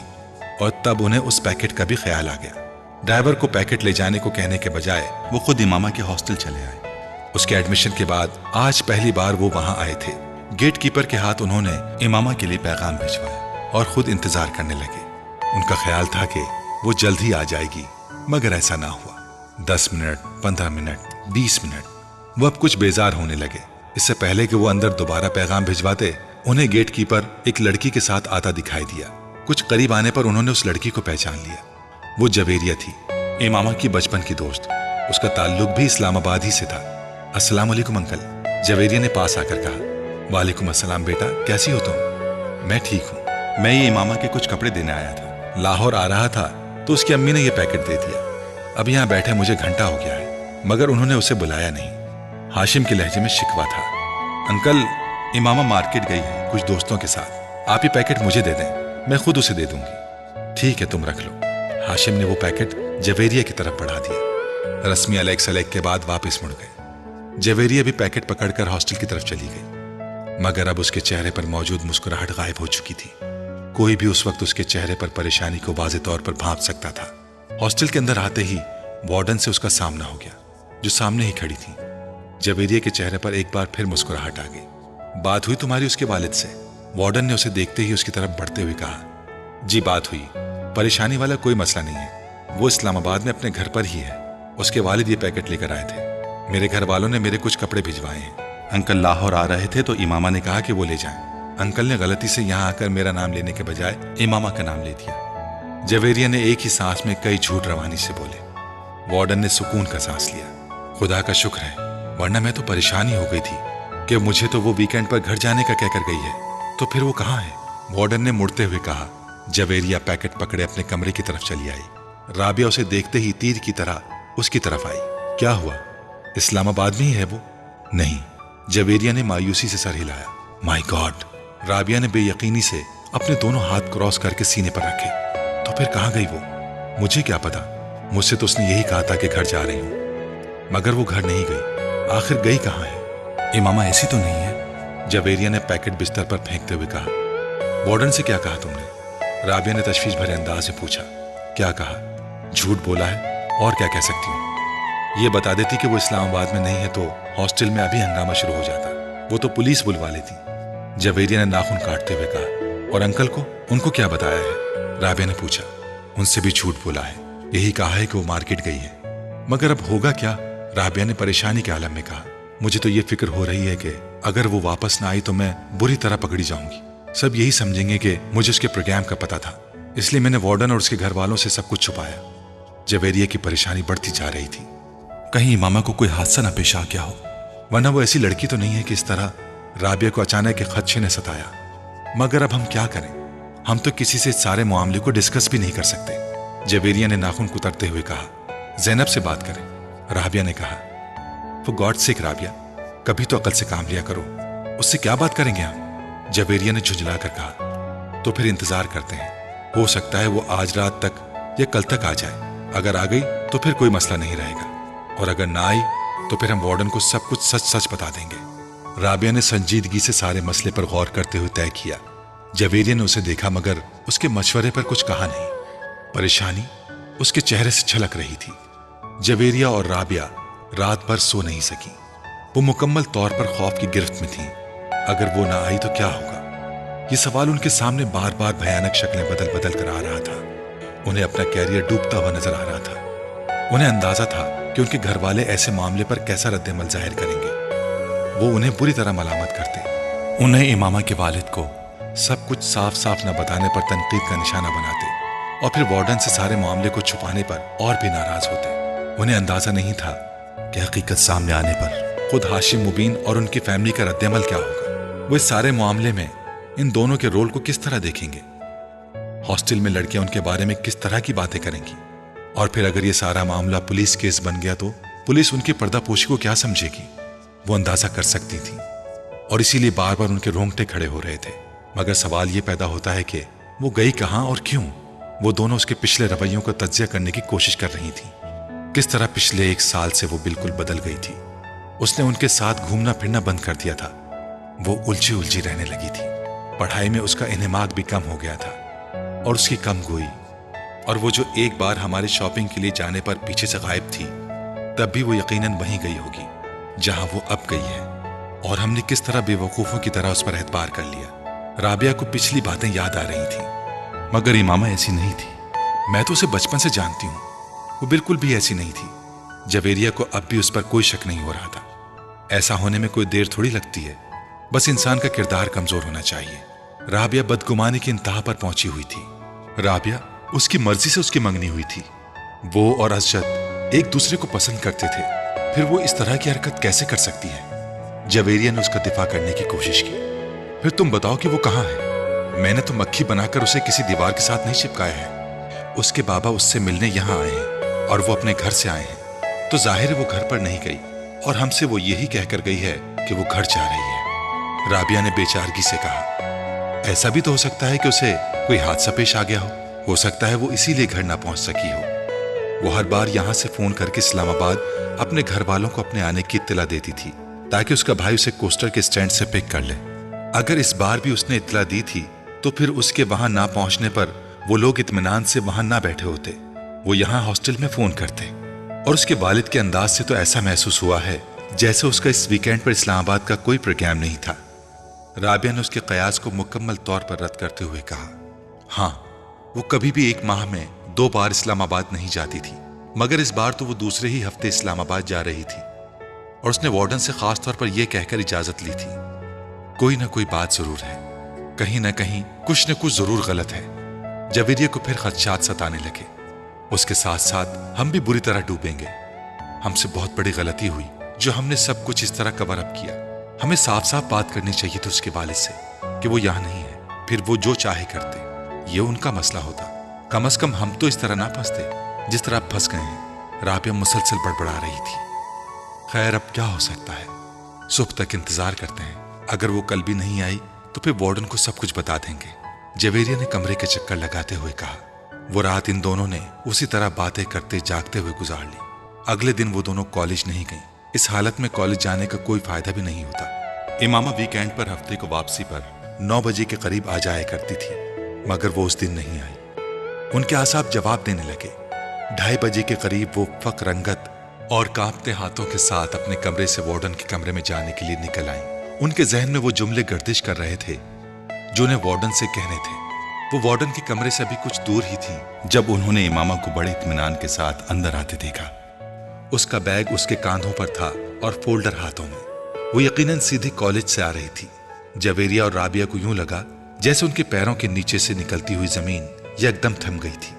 और तब उन्हें उस पैकेट का भी ख्याल आ गया। ड्राइवर को पैकेट ले जाने को कहने के बजाय वो खुद इमामा के हॉस्टल चले आए। उसके एडमिशन के बाद आज पहली बार वो वहां आए थे। गेट कीपर के हाथ उन्होंने इमामा के लिए पैगाम भिजवाया और खुद इंतजार करने लगे। उनका ख्याल था कि वो जल्द ही आ जाएगी, मगर ऐसा ना हुआ। 10 मिनट, 15 मिनट, 20 मिनट। वो अब कुछ बेजार होने लगे। इससे पहले कि वो अंदर दोबारा पैगाम भिजवाते, उन्हें गेट कीपर एक लड़की के साथ आता दिखाई दिया। कुछ करीब आने पर उन्होंने उस लड़की को पहचान लिया। वो जवेरिया थी, इमामा की बचपन की दोस्त। उसका ताल्लुक भी इस्लामाबाद ही से था। अस्सलाम वालेकुम अंकल, जवेरिया ने पास आकर कहा। वालेकुम अस्सलाम बेटा, कैसी हो तुम? मैं ठीक हूँ। मैं ये इमामा के कुछ कपड़े देने आया था। लाहौर आ रहा था तो उसकी अम्मी ने ये पैकेट दे दिया। अब यहाँ बैठे मुझे घंटा हो गया है, मगर उन्होंने उसे बुलाया नहीं। हाशिम के लहजे में शिकवा था। अंकल, इमामा मार्केट गई है कुछ दोस्तों के साथ। आप ये पैकेट मुझे दे दें, मैं खुद उसे दे दूंगी। ठीक है, तुम रख लो। हाशिम ने वो पैकेट जवेरिया की तरफ बढ़ा दिया। रस्मी अलैक सलैक के बाद वापस मुड़ गए। जवेरिया भी पैकेट पकड़कर हॉस्टल की तरफ चली गई, मगर अब उसके चेहरे पर मौजूद मुस्कुराहट गायब हो चुकी थी। कोई भी उस वक्त उसके चेहरे पर परेशानी को वाज़े तौर पर भांप सकता था। हॉस्टल के अंदर आते ही वार्डन से उसका सामना हो गया, जो सामने ही खड़ी थी। जवेरिया के चेहरे पर एक बार फिर मुस्कुराहट आ गई। बात हुई तुम्हारी उसके वालिद से? वार्डन ने उसे देखते ही उसकी तरफ बढ़ते हुए कहा। जी बात हुई, परेशानी वाला कोई मसला नहीं है। वो इस्लामाबाद में अपने घर पर ही है। उसके वालिद ये पैकेट लेकर आए थे। मेरे घर वालों ने मेरे कुछ कपड़े भिजवाए हैं। अंकल लाहौर आ रहे थे तो इमामा ने कहा कि वो ले जाएं। अंकल ने गलती से यहाँ आकर मेरा नाम लेने के बजाय इमामा का नाम ले दिया। जवेरिया ने एक ही सांस में कई झूठ रवानी से बोले। वार्डन ने सुकून का सांस लिया। खुदा का शुक्र है, वरना मैं तो परेशान ही हो गई थी कि मुझे तो वो वीकेंड पर घर जाने का कहकर गई है, तो फिर वो कहाँ है? वार्डन ने मुड़ते हुए कहा। जवेरिया पैकेट पकड़े अपने कमरे की तरफ चली आई। राबिया उसे देखते ही तीर की तरह उसकी तरफ आई। क्या हुआ, इस्लामाबाद में ही है वो? नहीं, जवेरिया ने मायूसी से सर हिलाया। My God! राबिया ने बेयकीनी से अपने दोनों हाथ क्रॉस करके सीने पर रखे। तो फिर कहाँ गई वो? मुझे क्या पता, मुझसे तो उसने यही कहा था कि घर जा रही हूं, मगर वो घर नहीं गई। आखिर गई कहाँ है? इमामा ऐसी तो नहीं है? जवेरिया ने पैकेट बिस्तर पर फेंकते हुए कहा। वार्डन से क्या कहा तुमने? राबिया ने तशवीश भरे अंदाज से पूछा। क्या कहा? झूठ बोला है, और क्या कह सकती हूँ। ये बता देती कि वो इस्लामाबाद में नहीं है तो हॉस्टल में अभी हंगामा शुरू हो जाता। वो तो पुलिस बुलवा लेती। जवेरिया ने नाखून काटते हुए कहा। और अंकल को, उनको क्या बताया है? राबिया ने पूछा। उनसे भी झूठ बोला है, यही कहा है कि वो मार्केट गई है। मगर अब होगा क्या? राबिया ने परेशानी के आलम में कहा। मुझे तो ये फिक्र हो रही है कि अगर वो वापस ना आई तो मैं बुरी तरह पकड़ी जाऊंगी। सब यही समझेंगे कि मुझे उसके प्रोग्राम का पता था, इसलिए मैंने वार्डन और उसके घर वालों से सब कुछ छुपाया। जवेरिया की परेशानी बढ़ती जा रही थी। कहीं इमामा को कोई हादसा ना पेश आ गया हो, वरना वो ऐसी लड़की तो नहीं है कि इस तरह राबिया को अचानक एक खदशे ने सताया। मगर अब हम क्या करें? हम तो किसी से इस सारे मामले को डिस्कस भी नहीं कर सकते। जवेरिया ने नाखून कुतरते हुए कहा। जैनब से बात करें, राबिया ने कहा। फॉर गॉड सेक राबिया, कभी तो अकल से काम लिया करो। उससे क्या बात करेंगे हम? जवेरिया ने झुंझलाकर कहा। तो फिर इंतजार करते हैं, हो सकता है वो आज रात तक या कल तक आ जाए। अगर आ गई तो फिर कोई मसला नहीं रहेगा, और अगर ना आई तो फिर हम वार्डन को सब कुछ सच सच बता देंगे। राबिया ने संजीदगी से सारे मसले पर गौर करते हुए तय किया। जवेरिया ने उसे देखा, मगर उसके मशवरे पर कुछ कहा नहीं। परेशानी उसके चेहरे से छलक रही थी। जवेरिया और राबिया रात भर सो नहीं सकी। वो मुकम्मल तौर पर खौफ की गिरफ्त में थी। अगर वो ना आई तो क्या होगा? ये सवाल उनके सामने बार बार भयानक शक्लें बदल बदल कर आ रहा था। उन्हें अपना कैरियर डूबता हुआ नजर आ रहा था। उन्हें अंदाजा था कि उनके घर वाले ऐसे मामले पर कैसा रद्द-ए-अमल जाहिर करेंगे। वो उन्हें बुरी तरह मलामत करते, उन्हें इमामा के वालिद को सब कुछ साफ साफ न बताने पर तनकीद का निशाना बनाते, और फिर वार्डन से सारे मामले को छुपाने पर और भी नाराज होते। उन्हें अंदाजा नहीं था कि हकीकत सामने आने पर खुद हाशिम मुबीन और उनकी फैमिली का रद्द-ए-अमल क्या होगा। वो इस सारे मामले में इन दोनों के रोल को किस तरह देखेंगे। हॉस्टल में लड़कियां उनके बारे में किस तरह की बातें करेंगी, और फिर अगर ये सारा मामला पुलिस केस बन गया तो पुलिस उनकी पर्दापोशी को क्या समझेगी। वो अंदाजा कर सकती थी, और इसीलिए बार बार उनके रोंगटे खड़े हो रहे थे। मगर सवाल ये पैदा होता है कि वो गई कहाँ और क्यों। वो दोनों उसके पिछले रवैयों का तज्जिया करने की कोशिश कर रही थी। किस तरह पिछले 1 साल से वो बिल्कुल बदल गई थी। उसने उनके साथ घूमना फिरना बंद कर दिया था। वो उलझी उलझी रहने लगी थी। पढ़ाई में उसका इन्हिमाक भी कम हो गया था, और उसकी कम गोई। और वो जो एक बार हमारे शॉपिंग के लिए जाने पर पीछे से गायब थी, तब भी वो यकीनन वहीं गई होगी जहां वो अब गई है। और हमने किस तरह बेवकूफों की तरह उस पर एतबार कर लिया। राबिया को पिछली बातें याद आ रही थी, मगर इमामा ऐसी नहीं थी। मैं तो उसे बचपन से जानती हूँ, वो बिल्कुल भी ऐसी नहीं थी। जवेरिया को अब भी उस पर कोई शक नहीं हो रहा था। ऐसा होने में कोई देर थोड़ी लगती है, बस इंसान का किरदार कमजोर होना चाहिए। राबिया बदगुमानी की इंतहा पर पहुंची हुई थी। राबिया उसकी मर्जी से उसकी मंगनी हुई थी। वो और असजद एक दूसरे को पसंद करते थे, फिर वो इस तरह की हरकत कैसे कर सकती है? जवेरिया ने उसका दिफा करने की कोशिश की। फिर तुम बताओ कि वो कहाँ है? मैंने तो मक्खी बनाकर उसे किसी दीवार के साथ नहीं चिपकाया है। उसके बाबा उससे मिलने यहाँ आए हैं और वो अपने घर से आए हैं, तो जाहिर है वो घर पर नहीं गई और हमसे वो यही कहकर गई है कि वो घर जा रही है। राबिया ने बेचारगी से कहा। ऐसा भी तो हो सकता है कि उसे कोई हादसा पेश आ गया हो सकता है वो इसीलिए घर ना पहुंच सकी हो। वो हर बार यहां से फोन करके इस्लामाबाद अपने घर वालों को अपने आने की इत्तला देती थी, ताकि उसका भाई उसे कोस्टर के स्टैंड से पिक कर ले। अगर इस बार भी उसने इत्तला दी थी तो फिर उसके वहां ना पहुंचने पर वो लोग इत्मीनान से वहां ना बैठे होते, वो यहाँ हॉस्टल में फोन करते। और उसके वालिद के अंदाज से तो ऐसा महसूस हुआ है जैसे उसका इस वीकेंड पर इस्लामाबाद का कोई प्रोग्राम नहीं था। राबिया ने उसके कयास को मुकम्मल तौर पर रद्द करते हुए कहा, हाँ, वो कभी भी एक माह में 2 बार इस्लामाबाद नहीं जाती थी, मगर इस बार तो वो दूसरे ही हफ्ते इस्लामाबाद जा रही थी और उसने वार्डन से खास तौर पर यह कहकर इजाजत ली थी, कोई ना कोई बात जरूर है, कहीं ना कहीं कुछ न कुछ जरूर गलत है। जवेरिया को फिर खदशात सताने लगे। उसके साथ साथ हम भी बुरी तरह डूबेंगे। हमसे बहुत बड़ी गलती हुई जो हमने सब कुछ इस तरह कवर अप किया। हमें साफ साफ बात करनी चाहिए थी उसके वालिद से कि वो यहाँ नहीं है, फिर वो जो चाहे करते, ये उनका मसला होता। कम से कम हम तो इस तरह ना फंसते जिस तरह आप फंस गए हैं। राबिया मुसलसल बड़बड़ा रही थी। खैर, अब क्या हो सकता है, सुबह तक इंतजार करते हैं। अगर वो कल भी नहीं आई तो फिर वार्डन को सब कुछ बता देंगे। जवेरिया ने कमरे के चक्कर लगाते हुए कहा। वो रात इन दोनों ने उसी तरह बातें करते जागते हुए गुजार ली। अगले दिन वो दोनों कॉलेज नहीं गई। इस हालत में कॉलेज जाने का कोई फायदा भी नहीं होता। इमामा वीकेंड पर हफ्ते को वापसी पर 9 बजे के करीब आ जाया करती थी, मगर वो उस दिन नहीं आई। उनके आसाब जवाब देने लगे। 2:30 बजे के करीब वो फक रंगत और कांपते हाथों के साथ अपने कमरे से वार्डन के कमरे में जाने के लिए निकल आई। उनके जहन में वो जुमले गर्दिश कर रहे थे जो उन्हें वार्डन से कहने थे। वो वार्डन के कमरे से अभी कुछ दूर ही थी जब उन्होंने इमामा को बड़े इत्मीनान के साथ अंदर आते देखा। उसका बैग उसके कांधों पर था और फोल्डर हाथों में। वो यकीनन सीधे कॉलेज से आ रही थी। जवेरिया और राबिया को यूं लगा जैसे उनके पैरों के नीचे से निकलती हुई जमीन एकदम थम गई थी।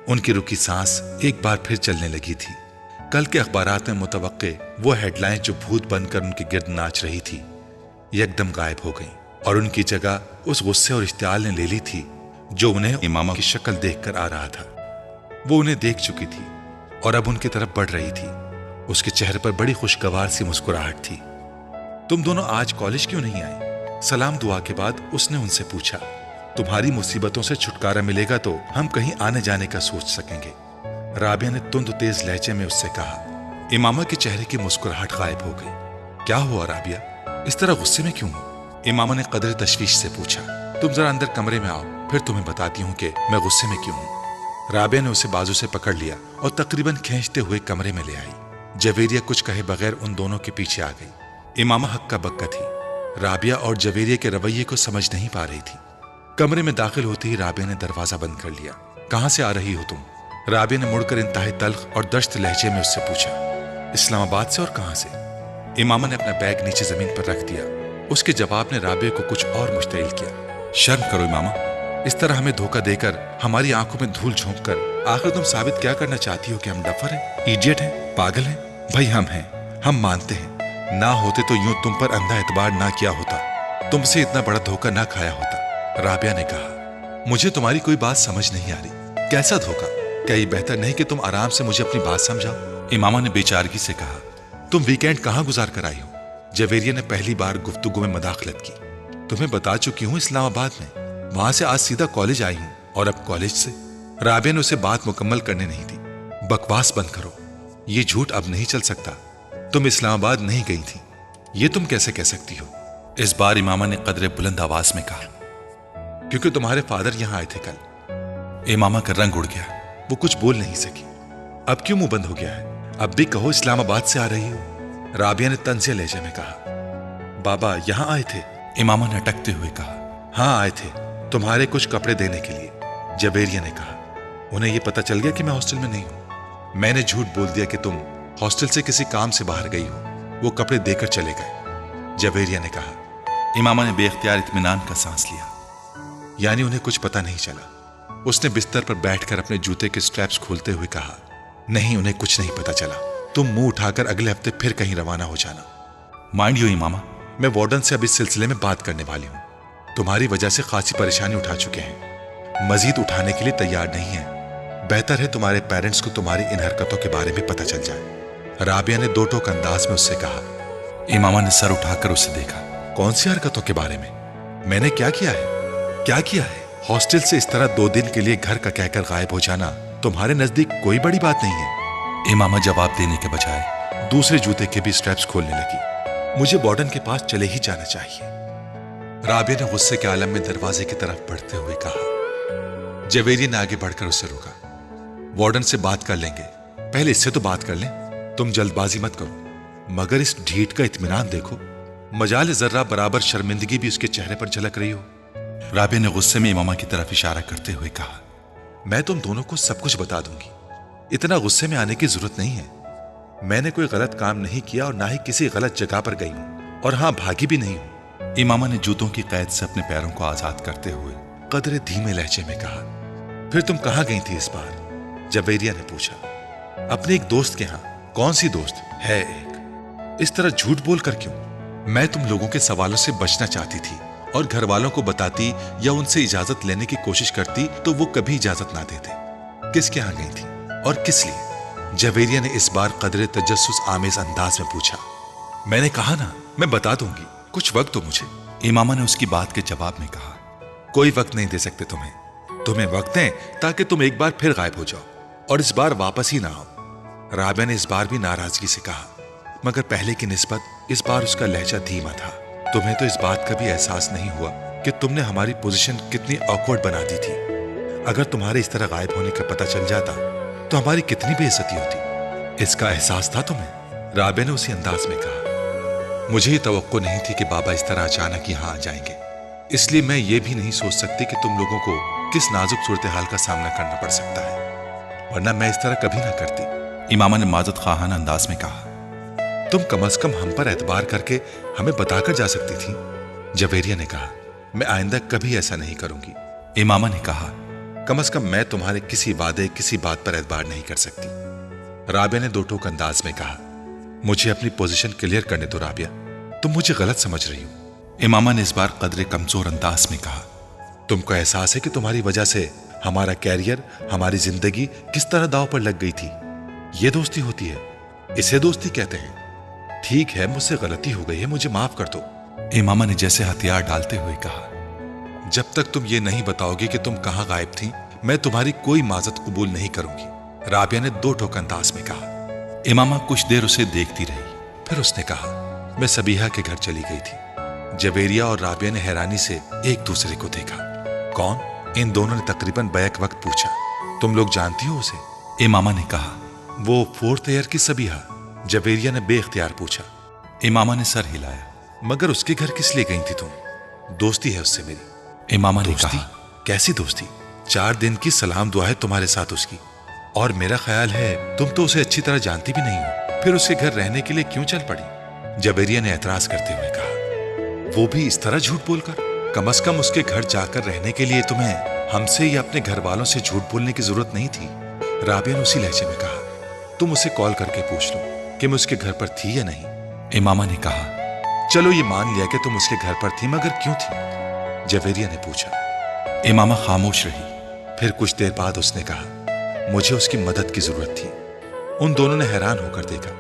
उनकी रुकी सांस एक बार फिर चलने लगी थी। कल के अखबारात में मुतवक्के वो हेडलाइन जो भूत बनकर उनके गिर्द नाच रही थी एकदम गायब हो गई और उनकी जगह उस गुस्से और इश्तियाल ने ले ली थी जो उन्हें इमामा की शक्ल देखकर आ रहा था। वो उन्हें देख चुकी थी और अब उनकी तरफ बढ़ रही थी। उसके चेहरे पर बड़ी खुशगवार सी मुस्कुराहट थी। तुम दोनों आज कॉलेज क्यों नहीं आए? सलाम दुआ के बाद उसने उनसे पूछा। तुम्हारी मुसीबतों से छुटकारा मिलेगा तो हम कहीं आने जाने का सोच सकेंगे। राबिया ने तुंद तेज लहजे में उससे कहा। इमामा के चेहरे की मुस्कुराहट गायब हो गई। क्या हुआ राबिया, इस तरह गुस्से में क्यों हो? इमामा ने कदर तशवीश से पूछा। तुम जरा अंदर कमरे में आओ, फिर तुम्हें बताती हूँ कि मैं गुस्से में क्यों हूँ। राबिया ने उसे बाजू से पकड़ लिया और तकरीबन खींचते हुए कमरे में ले आई। जवेरिया कुछ कहे बगैर उन दोनों के पीछे आ गई। इमामा हक्का बक्का थी। राबिया और जवेरिया के रवैये को समझ नहीं पा रही थी। कमरे में दाखिल होते ही राबिया ने दरवाजा बंद कर लिया। कहाँ से आ रही हो तुम? राबिया ने मुड़कर इंतहाई तल्ख और दश्त लहजे में उससे पूछा। इस्लामाबाद से। और कहाँ से? इमामा ने अपना बैग नीचे जमीन पर रख दिया। उसके जवाब ने राबिया को कुछ और मुश्तइल किया। शर्म करो इमामा, इस तरह हमें धोखा देकर हमारी आंखों में धूल झोंक कर आखिर तुम साबित क्या करना चाहती हो कि हम डफर हैं, इडियट हैं, पागल हैं? भाई हम हैं, हम मानते हैं। ना होते तो यूं तुम पर अंधा एतबार ना किया होता, तुमसे इतना बड़ा धोखा ना खाया होता। राबिया ने कहा। मुझे तुम्हारी कोई बात समझ नहीं आ रही। कैसा धोखा? क्या ये बेहतर नहीं कि तुम आराम से मुझे अपनी बात समझाओ? इमामा ने बेचारगी से कहा। तुम वीकेंड कहाँ गुजार कर आई हो? जवेरिया ने पहली बार गुफ्तगू में मदाखलत की। तुम्हें बता चुकी हूँ इस्लामाबाद में, वहां से आज सीधा कॉलेज आई हूँ और अब कॉलेज से। राबिया ने उसे बात मुकम्मल करने नहीं दी। बकवास बंद करो, ये झूठ अब नहीं चल सकता। तुम इस्लामाबाद नहीं गई थी, ये तुम कैसे कह सकती हो? इस बार इमामा ने कदरे बुलंद आवाज में कहा। क्योंकि तुम्हारे फादर यहां आए थे कल। इमामा का रंग उड़ गया, वो कुछ बोल नहीं सकी। अब क्यों मुंह बंद हो गया है? अब भी कहो इस्लामाबाद से आ रही हो। राबिया ने तंजिया लहजे में कहा। बाबा यहां आए थे? इमामा ने अटकते हुए कहा। हाँ आए थे, तुम्हारे कुछ कपड़े देने के लिए। जवेरिया ने कहा। उन्हें यह पता चल गया कि मैं हॉस्टल में नहीं हूं। मैंने झूठ बोल दिया कि तुम हॉस्टल से किसी काम से बाहर गई हो। वो कपड़े देकर चले गए। जवेरिया ने कहा। इमामा ने बेख्तियार इत्मीनान का सांस लिया। यानी उन्हें कुछ पता नहीं चला। उसने बिस्तर पर बैठकर अपने जूते के स्ट्रैप्स खोलते हुए कहा, नहीं, उन्हें कुछ नहीं पता चला। तुम मुंह उठाकर अगले हफ्ते फिर कहीं रवाना हो जाना। माइंड यू इमामा, मैं वार्डन से अब इस सिलसिले में बात करने वाली हूँ। तुम्हारी वजह से खासी परेशानी उठा चुके हैं, मजीद उठाने के लिए तैयार नहीं है। बेहतर है तुम्हारे पेरेंट्स को तुम्हारी इन हरकतों के बारे में पता चल जाए। राबिया ने दो टोक अंदाज में उससे कहा। इमामा ने सर उठाकर उसे देखा। कौन सी हरकतों के बारे में? मैंने क्या किया है? क्या किया है? हॉस्टल से इस तरह 2 दिन के लिए घर का कहकर गायब हो जाना तुम्हारे नजदीक कोई बड़ी बात नहीं है। इमामा जवाब देने के बजाय दूसरे जूते के भी स्ट्रैप्स खोलने लगी। मुझे वार्डन के पास चले ही जाना चाहिए। राबिया ने गुस्से के आलम में दरवाजे की तरफ बढ़ते हुए कहा। जवेरिया ने आगे बढ़कर उसे रोका। वार्डन से बात कर लेंगे, पहले इससे तो बात कर लें। तुम जल्दबाजी मत करो। मगर इस ढीठ का इत्मीनान देखो। मजाल जर्रा बराबर शर्मिंदगी भी उसके चेहरे पर झलक रही हो। राबिया ने गुस्से में इमामा की तरफ इशारा करते हुए कहा, मैं तुम दोनों को सब कुछ बता दूंगी। इतना गुस्से में आने की जरूरत नहीं है। मैंने कोई गलत काम नहीं किया और ना ही किसी गलत जगह पर गई हूं, और हां, भागी भी नहीं हूं। इमामा ने जूतों की कैद से अपने पैरों को आजाद करते हुए कदरे धीमे लहजे में कहा। फिर तुम कहां गई थी इस बार? जवेरिया ने पूछा। अपने एक दोस्त के यहां। कौन सी दोस्त है? एक। इस तरह झूठ बोल कर क्यों? मैं तुम लोगों के सवालों से बचना चाहती थी, और घर वालों को बताती या उनसे इजाजत लेने की कोशिश करती तो वो कभी इजाजत ना देते। किसके यहां गई थी और किस लिए? जवेरिया ने इस बार कदरे तजस्सुस आमेज अंदाज में पूछा। मैंने कहा ना, मैं बता दूंगी, कुछ वक्त दो मुझे। इमामा ने उसकी बात के जवाब में कहा। कोई वक्त नहीं दे सकते तुम्हें वक्त दें ताकि तुम एक बार फिर गायब हो जाओ, और इस बार वापस ही ना आओ। राबिया ने इस बार भी नाराजगी से कहा, मगर पहले की निस्बत इस बार उसका लहजा धीमा था। तुम्हें तो इस बात का भी एहसास नहीं हुआ कि तुमने हमारी पोजीशन कितनी ऑकवर्ड बना दी थी। अगर तुम्हारे इस तरह गायब होने का पता चल जाता तो हमारी कितनी बेइज्जती होती। इसका एहसास था तुम्हें? राबिया ने उसी अंदाज में कहा। मुझे ये तवक्को नहीं थी कि बाबा इस तरह अचानक यहाँ आ जाएंगे, इसलिए मैं ये भी नहीं सोच सकती कि तुम लोगों को किस नाजुक सूरत हाल का सामना करना पड़ सकता है, वरना मैं इस तरह कभी ना करती। इमामा ने माजत खाहाना अंदाज में कहा। तुम कम से कम हम पर एतबार करके हमें बताकर जा सकती थी। जवेरिया ने कहा। मैं आइंदा कभी ऐसा नहीं करूंगी। इमामा ने कहा। कम से कम मैं तुम्हारे किसी वादे, किसी बात पर एतबार नहीं कर सकती। राबिया ने दो टोक अंदाज में कहा। मुझे अपनी पोजीशन क्लियर करने दो राबिया, तुम मुझे गलत समझ रही हो। इमामा ने इस बार कदरे कमजोर अंदाज में कहा। तुमको एहसास है कि तुम्हारी वजह से हमारा कैरियर, हमारी जिंदगी किस तरह दांव पर लग गई थी? ये दोस्ती होती है, इसे दोस्ती कहते हैं। ठीक है, मुझसे गलती हो गई है, मुझे माफ कर दो। इमामा ने जैसे हथियार डालते हुए कहा। जब तक तुम ये नहीं बताओगे कि तुम कहां गायब थी, मैं तुम्हारी कोई माजत कबूल नहीं करूंगी। राबिया ने दो टोक अंदाज में कहा। इमामा कुछ देर उसे देखती रही। फिर उसने कहा, मैं सबीहा के घर चली गई थी। जवेरिया और राबिया ने हैरानी से एक दूसरे को देखा। कौन? इन दोनों ने तकरीबन बैक वक्त पूछा। तुम लोग जानती हो उसे? इमामा ने कहा। वो 4th ईयर की सबीहा? जवेरिया ने बेख्तियार पूछा। इमामा ने सर हिलाया। मगर उसके घर किस लिए गई थी तुम? दोस्ती है उससे मेरी। इमामा ने दोस्ती? कहा। कैसी दोस्ती? 4 दिन की सलाम दुआ है तुम्हारे साथ उसकी, और मेरा ख्याल है तुम तो उसे अच्छी तरह जानती भी नहीं हो, फिर उसके घर रहने के लिए क्यों चल पड़ी? जवेरिया ने एतराज करते हुए कहा। वो भी इस तरह झूठ बोलकर? कम से कम उसके घर जाकर रहने के लिए तुम्हें हमसे या अपने घर वालों से झूठ बोलने की जरूरत नहीं थी। राबिया ने उसी लहजे में कहा। तुम उसे कॉल करके पूछ लो कि मैं उसके घर पर थी या नहीं। इमामा ने कहा। चलो ये मान लिया कि तुम उसके घर पर थी, मगर क्यों थी? जवेरिया ने पूछा। इमामा खामोश रही। फिर कुछ देर बाद उसने कहा, मुझे उसकी मदद की जरूरत थी। उन दोनों ने हैरान होकर देखा।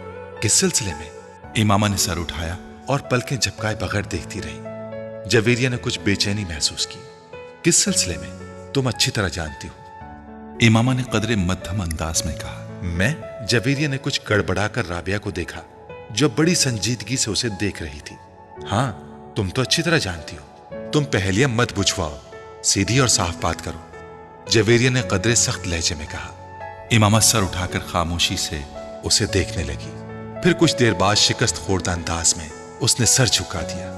किस सिलसिले में? इमामा ने सर उठाया और पलकें झपकाए बगैर देखती रही। जवेरिया ने कुछ बेचैनी महसूस की। किस सिलसिले में? तुम अच्छी तरह जानती हो। इमामा ने कदरे मध्यम अंदाज में कहा। मैं? जवेरिया ने कुछ गड़बड़ाकर राबिया को देखा, जो बड़ी संजीदगी से उसे देख रही थी। हाँ, तुम तो अच्छी तरह जानती हो। तुम पहेलियां मत बुझवाओ, सीधी और साफ बात करो। जवेरिया ने कदरे सख्त लहजे में कहा। इमामा सर उठाकर खामोशी से उसे देखने लगी। फिर कुछ देर बाद शिकस्त खोर्दा अंदाज में उसने सर झुका दिया।